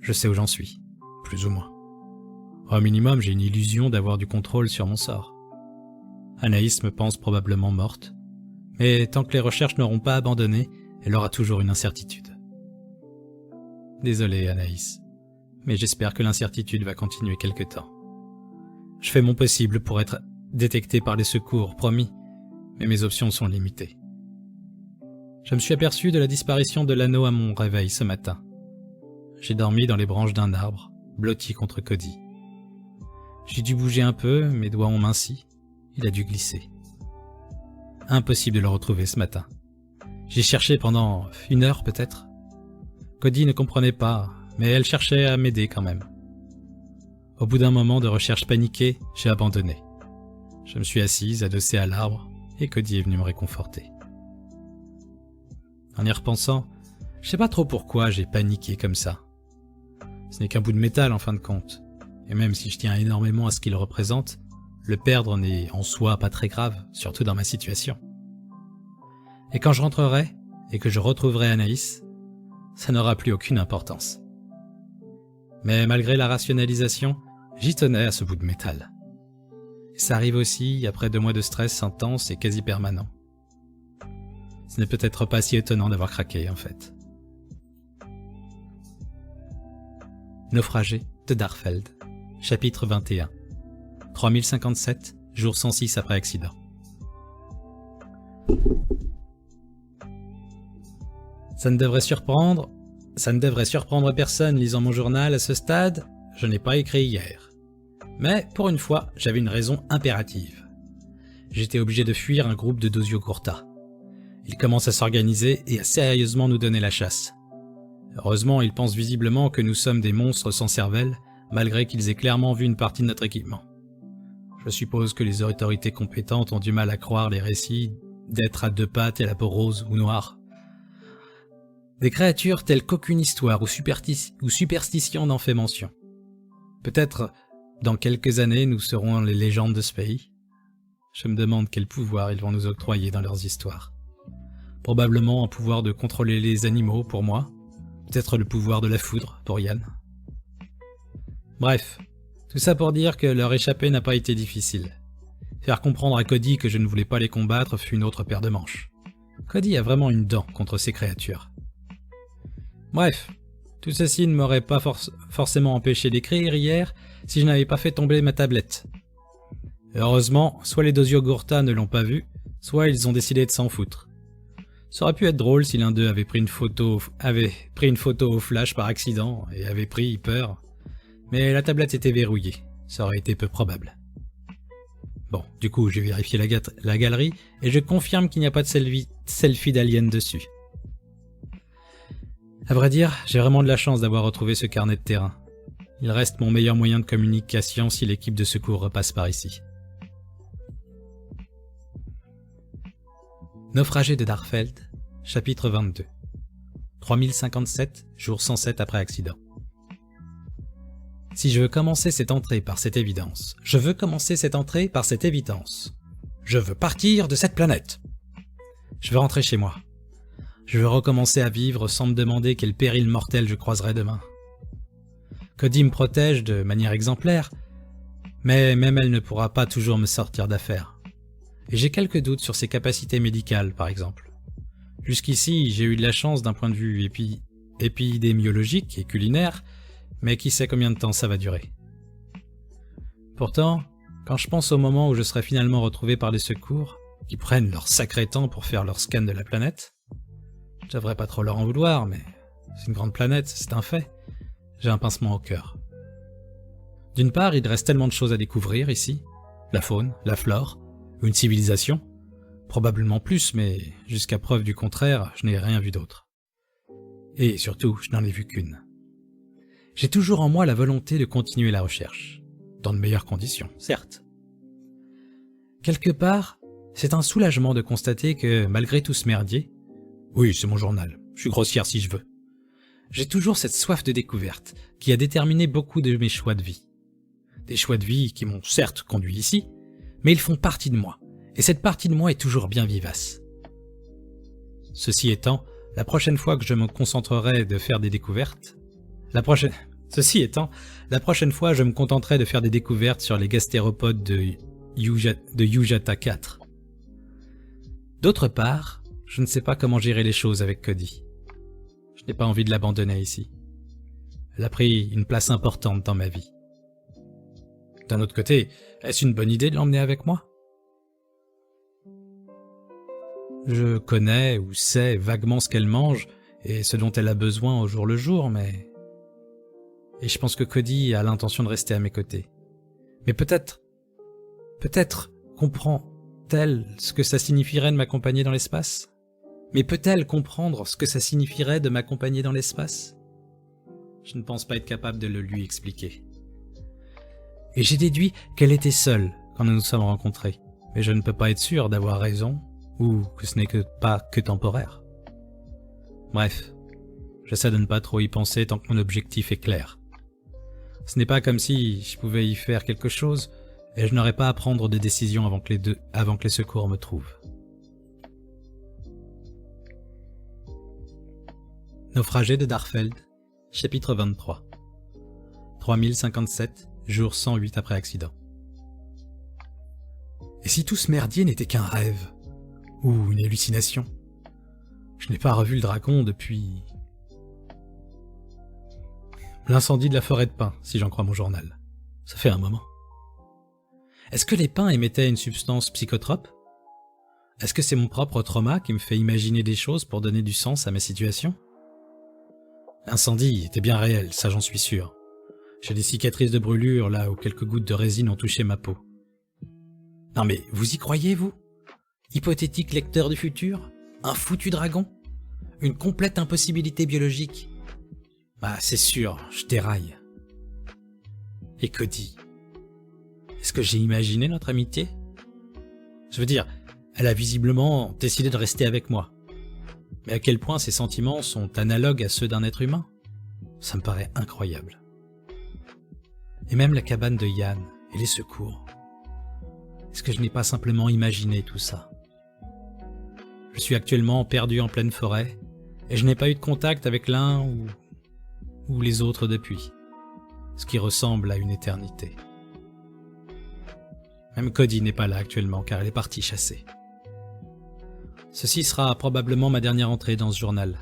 je sais où j'en suis, plus ou moins. Au minimum, j'ai une illusion d'avoir du contrôle sur mon sort. Anaïs me pense probablement morte, mais tant que les recherches n'auront pas abandonné, elle aura toujours une incertitude. Désolé Anaïs, mais j'espère que l'incertitude va continuer quelque temps. Je fais mon possible pour être détecté par les secours, promis, mais mes options sont limitées. Je me suis aperçu de la disparition de l'anneau à mon réveil ce matin. J'ai dormi dans les branches d'un arbre, blotti contre Cody. J'ai dû bouger un peu, mes doigts ont minci, il a dû glisser. Impossible de le retrouver ce matin. J'ai cherché pendant 1 heure peut-être. Cody ne comprenait pas, mais elle cherchait à m'aider quand même. Au bout d'un moment de recherche paniquée, j'ai abandonné. Je me suis assise, adossée à l'arbre, et Cody est venu me réconforter. En y repensant, je sais pas trop pourquoi j'ai paniqué comme ça. Ce n'est qu'un bout de métal en fin de compte, et même si je tiens énormément à ce qu'il représente, le perdre n'est en soi pas très grave, surtout dans ma situation. Et quand je rentrerai, et que je retrouverai Anaïs, ça n'aura plus aucune importance. Mais malgré la rationalisation, j'y tenais à ce bout de métal. Et ça arrive aussi après 2 mois de stress intense et quasi permanent. Ce n'est peut-être pas si étonnant d'avoir craqué, en fait. Naufragé de Darfeld, chapitre 21. 3057, jour 106 après accident. Ça ne devrait surprendre personne lisant mon journal à ce stade, je n'ai pas écrit hier. Mais pour une fois, j'avais une raison impérative. J'étais obligé de fuir un groupe de Dosio Curta. Ils commencent à s'organiser et à sérieusement nous donner la chasse. Heureusement, ils pensent visiblement que nous sommes des monstres sans cervelle, malgré qu'ils aient clairement vu une partie de notre équipement. Je suppose que les autorités compétentes ont du mal à croire les récits d'êtres à 2 pattes et à la peau rose ou noire. Des créatures telles qu'aucune histoire ou superstition n'en fait mention. Peut-être, dans quelques années, nous serons les légendes de ce pays. Je me demande quel pouvoir ils vont nous octroyer dans leurs histoires. Probablement un pouvoir de contrôler les animaux pour moi, peut-être le pouvoir de la foudre pour Yann. Bref, tout ça pour dire que leur échappée n'a pas été difficile. Faire comprendre à Cody que je ne voulais pas les combattre fut une autre paire de manches. Cody a vraiment une dent contre ces créatures. Bref, tout ceci ne m'aurait pas forcément empêché d'écrire hier si je n'avais pas fait tomber ma tablette. Heureusement, soit les Dosio Curta ne l'ont pas vu, soit ils ont décidé de s'en foutre. Ça aurait pu être drôle si l'un d'eux avait pris une photo au flash par accident et avait pris peur, mais la tablette était verrouillée, ça aurait été peu probable. Bon, du coup j'ai vérifié la galerie et je confirme qu'il n'y a pas de selfie d'alien dessus. À vrai dire, j'ai vraiment de la chance d'avoir retrouvé ce carnet de terrain. Il reste mon meilleur moyen de communication si l'équipe de secours repasse par ici. Naufragé de Darfeld, chapitre 22. 3057, jour 107 après accident. Si je veux commencer cette entrée par cette évidence, je veux partir de cette planète. Je veux rentrer chez moi. Je veux recommencer à vivre sans me demander quel péril mortel je croiserai demain. Cody me protège de manière exemplaire, mais même elle ne pourra pas toujours me sortir d'affaire. Et j'ai quelques doutes sur ses capacités médicales, par exemple. Jusqu'ici, j'ai eu de la chance d'un point de vue épidémiologique et culinaire, mais qui sait combien de temps ça va durer. Pourtant, quand je pense au moment où je serai finalement retrouvé par les secours, qui prennent leur sacré temps pour faire leur scan de la planète, je devrais pas trop leur en vouloir, mais c'est une grande planète, c'est un fait. J'ai un pincement au cœur. D'une part, il reste tellement de choses à découvrir ici. La faune, la flore, une civilisation. Probablement plus, mais jusqu'à preuve du contraire, je n'ai rien vu d'autre. Et surtout, je n'en ai vu qu'une. J'ai toujours en moi la volonté de continuer la recherche. Dans de meilleures conditions, certes. Quelque part, c'est un soulagement de constater que, malgré tout ce merdier, oui, c'est mon journal, je suis grossière si je veux, j'ai toujours cette soif de découverte qui a déterminé beaucoup de mes choix de vie. Des choix de vie qui m'ont certes conduit ici, mais ils font partie de moi, et cette partie de moi est toujours bien vivace. Ceci étant, la prochaine fois que je me concentrerai de faire des découvertes, la prochaine fois je me contenterai de faire des découvertes sur les gastéropodes de Yujata 4. D'autre part, je ne sais pas comment gérer les choses avec Cody. Je n'ai pas envie de l'abandonner ici. Elle a pris une place importante dans ma vie. D'un autre côté, est-ce une bonne idée de l'emmener avec moi? Je connais ou sais vaguement ce qu'elle mange et ce dont elle a besoin au jour le jour, mais... Et je pense que Cody a l'intention de rester à mes côtés. Mais peut-être comprend-elle ce que ça signifierait de m'accompagner dans l'espace? Mais peut-elle comprendre ce que ça signifierait de m'accompagner dans l'espace? Je ne pense pas être capable de le lui expliquer. Et j'ai déduit qu'elle était seule quand nous nous sommes rencontrés, mais je ne peux pas être sûr d'avoir raison, ou que ce n'est pas que temporaire. Bref, j'essaie de ne pas trop y penser tant que mon objectif est clair. Ce n'est pas comme si je pouvais y faire quelque chose, et je n'aurais pas à prendre de décision avant que les secours me trouvent. Naufragé de Darfeld, chapitre 23. 3057, jour 108 après accident. Et si tout ce merdier n'était qu'un rêve, ou une hallucination? Je n'ai pas revu le dragon depuis... l'incendie de la forêt de pins, si j'en crois mon journal. Ça fait un moment. Est-ce que les pins émettaient une substance psychotrope? Est-ce que c'est mon propre trauma qui me fait imaginer des choses pour donner du sens à ma situation? L'incendie était bien réel, ça j'en suis sûr. J'ai des cicatrices de brûlure là où quelques gouttes de résine ont touché ma peau. Non mais vous y croyez, vous? Hypothétique lecteur du futur? Un foutu dragon? Une complète impossibilité biologique? Bah c'est sûr, je déraille. Et Cody? Est-ce que j'ai imaginé notre amitié? Je veux dire, elle a visiblement décidé de rester avec moi. Mais à quel point ses sentiments sont analogues à ceux d'un être humain? Ça me paraît incroyable. Et même la cabane de Yann et les secours. Est-ce que je n'ai pas simplement imaginé tout ça? Je suis actuellement perdu en pleine forêt et je n'ai pas eu de contact avec l'un ou les autres depuis, ce qui ressemble à une éternité. Même Cody n'est pas là actuellement car elle est partie chasser. Ceci sera probablement ma dernière entrée dans ce journal.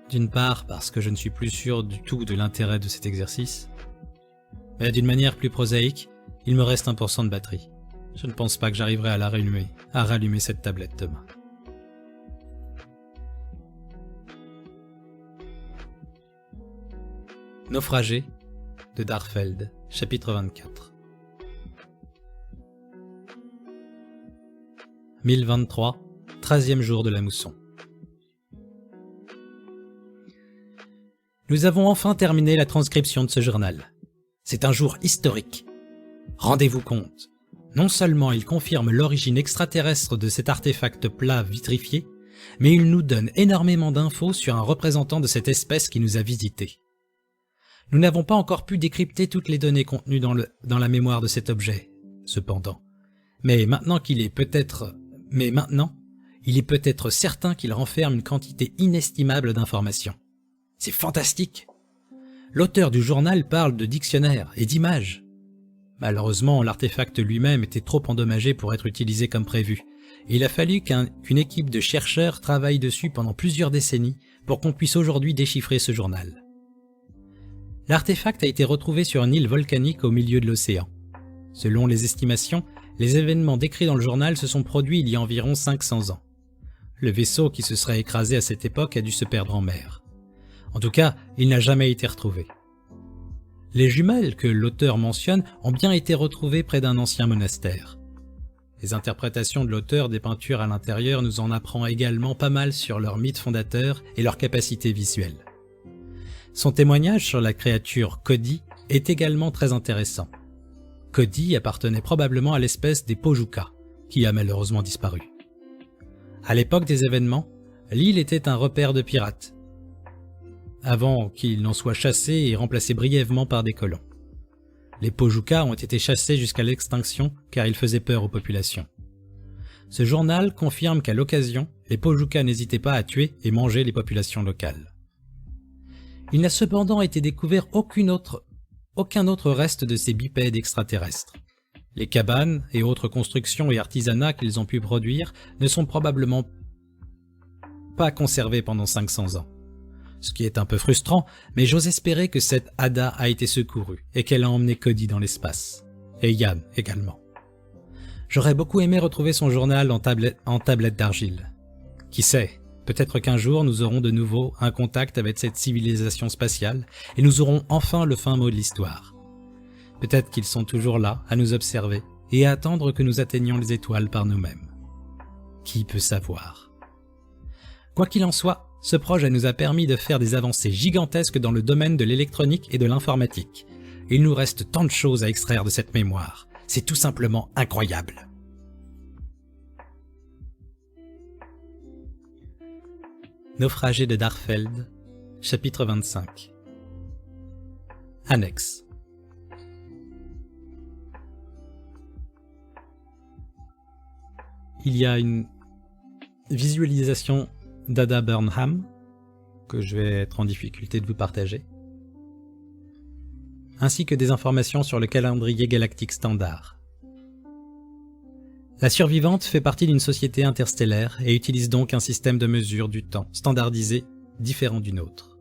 D'une part parce que je ne suis plus sûr du tout de l'intérêt de cet exercice, mais d'une manière plus prosaïque, il me reste 1% de batterie. Je ne pense pas que j'arriverai à rallumer cette tablette demain. Naufragé de Darfeld, chapitre 24. 1023, 13e jour de la mousson. Nous avons enfin terminé la transcription de ce journal. C'est un jour historique. Rendez-vous compte, non seulement il confirme l'origine extraterrestre de cet artefact plat vitrifié, mais il nous donne énormément d'infos sur un représentant de cette espèce qui nous a visités. Nous n'avons pas encore pu décrypter toutes les données contenues dans la mémoire de cet objet, cependant. Mais maintenant, il est peut-être certain qu'il renferme une quantité inestimable d'informations. C'est fantastique! L'auteur du journal parle de dictionnaire et d'images. Malheureusement, l'artefact lui-même était trop endommagé pour être utilisé comme prévu. Et il a fallu qu'une équipe de chercheurs travaille dessus pendant plusieurs décennies pour qu'on puisse aujourd'hui déchiffrer ce journal. L'artefact a été retrouvé sur une île volcanique au milieu de l'océan. Selon les estimations, les événements décrits dans le journal se sont produits il y a environ 500 ans. Le vaisseau qui se serait écrasé à cette époque a dû se perdre en mer. En tout cas, il n'a jamais été retrouvé. Les jumelles que l'auteur mentionne ont bien été retrouvées près d'un ancien monastère. Les interprétations de l'auteur des peintures à l'intérieur nous en apprend également pas mal sur leur mythe fondateur et leur capacité visuelle. Son témoignage sur la créature Cody est également très intéressant. Cody appartenait probablement à l'espèce des Pojuka, qui a malheureusement disparu. À l'époque des événements, l'île était un repère de pirates, avant qu'ils n'en soient chassés et remplacés brièvement par des colons. Les Pojuka ont été chassés jusqu'à l'extinction car ils faisaient peur aux populations. Ce journal confirme qu'à l'occasion, les Pojuka n'hésitaient pas à tuer et manger les populations locales. Il n'a cependant été découvert aucun autre reste de ces bipèdes extraterrestres. Les cabanes et autres constructions et artisanats qu'ils ont pu produire ne sont probablement pas conservés pendant 500 ans. Ce qui est un peu frustrant, mais j'ose espérer que cette Ada a été secourue et qu'elle a emmené Cody dans l'espace. Et Yann également. J'aurais beaucoup aimé retrouver son journal en tablette d'argile. Qui sait, peut-être qu'un jour nous aurons de nouveau un contact avec cette civilisation spatiale et nous aurons enfin le fin mot de l'histoire. Peut-être qu'ils sont toujours là à nous observer et à attendre que nous atteignions les étoiles par nous-mêmes. Qui peut savoir ? Quoi qu'il en soit, ce projet nous a permis de faire des avancées gigantesques dans le domaine de l'électronique et de l'informatique. Il nous reste tant de choses à extraire de cette mémoire. C'est tout simplement incroyable. Naufragé de Darfeld, chapitre 25. Annexe. Il y a une visualisation d'Ada Burnham que je vais être en difficulté de vous partager, ainsi que des informations sur le calendrier galactique standard. La survivante fait partie d'une société interstellaire et utilise donc un système de mesure du temps standardisé différent du nôtre.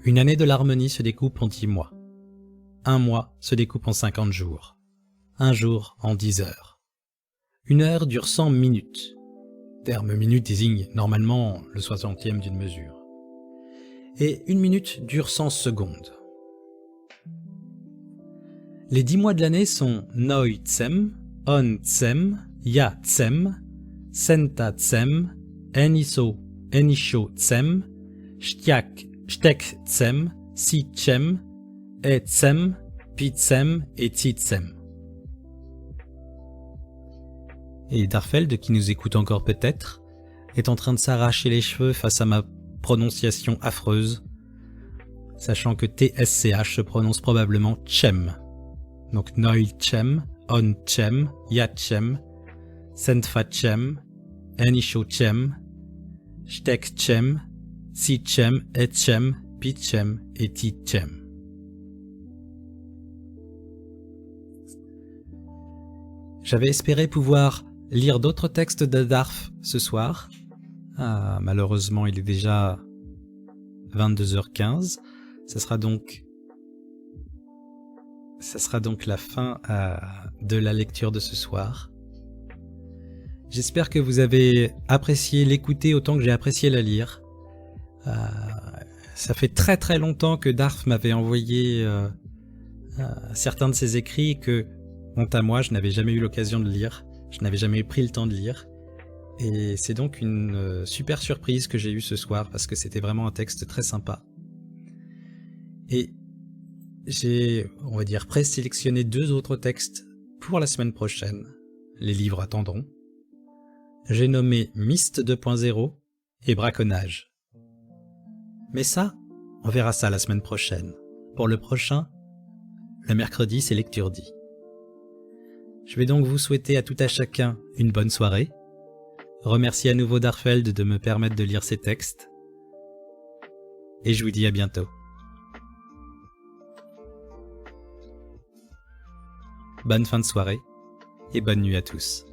Une année de l'harmonie se découpe en 10 mois. Un mois se découpe en 50 jours. Un jour en 10 heures. Une heure dure 100 minutes. Terme minute désigne normalement le 60e d'une mesure. Et une minute dure 100 secondes. Les 10 mois de l'année sont Noi Tsem, On Tsem, Ya Tsem, Senta Tsem, Eniso, Enisho Tsem, Shtek Tsem, Si Tsem, E Tsem, Pi Tsem et Ti Tsem. Et Darfeld, qui nous écoute encore peut-être, est en train de s'arracher les cheveux face à ma prononciation affreuse, sachant que TSCH se prononce probablement Chem. Donc Noi Chem, On Chem, Ya Chem, Sentfa Chem, Enisho Chem, Shtek Chem, Si Chem, Et Chem, Pi Chem et Ti Chem. J'avais espéré pouvoir lire d'autres textes de Darf ce soir. Malheureusement, il est déjà 22h15. Ça sera donc la fin de la lecture de ce soir. J'espère que vous avez apprécié l'écouter autant que j'ai apprécié la lire. Ça fait très très longtemps que Darf m'avait envoyé certains de ses écrits que, honte à moi, je n'avais jamais eu l'occasion de lire. Je n'avais jamais pris le temps de lire. Et c'est donc une super surprise que j'ai eue ce soir parce que c'était vraiment un texte très sympa. Et j'ai, on va dire, présélectionné 2 autres textes pour la semaine prochaine. Les livres attendront. J'ai nommé Myst 2.0 et Braconnage. Mais ça, on verra ça la semaine prochaine. Pour le prochain, le mercredi, c'est lecture dit. Je vais donc vous souhaiter à tout à chacun une bonne soirée. Remercie à nouveau Darfeld de me permettre de lire ses textes. Et je vous dis à bientôt. Bonne fin de soirée et bonne nuit à tous.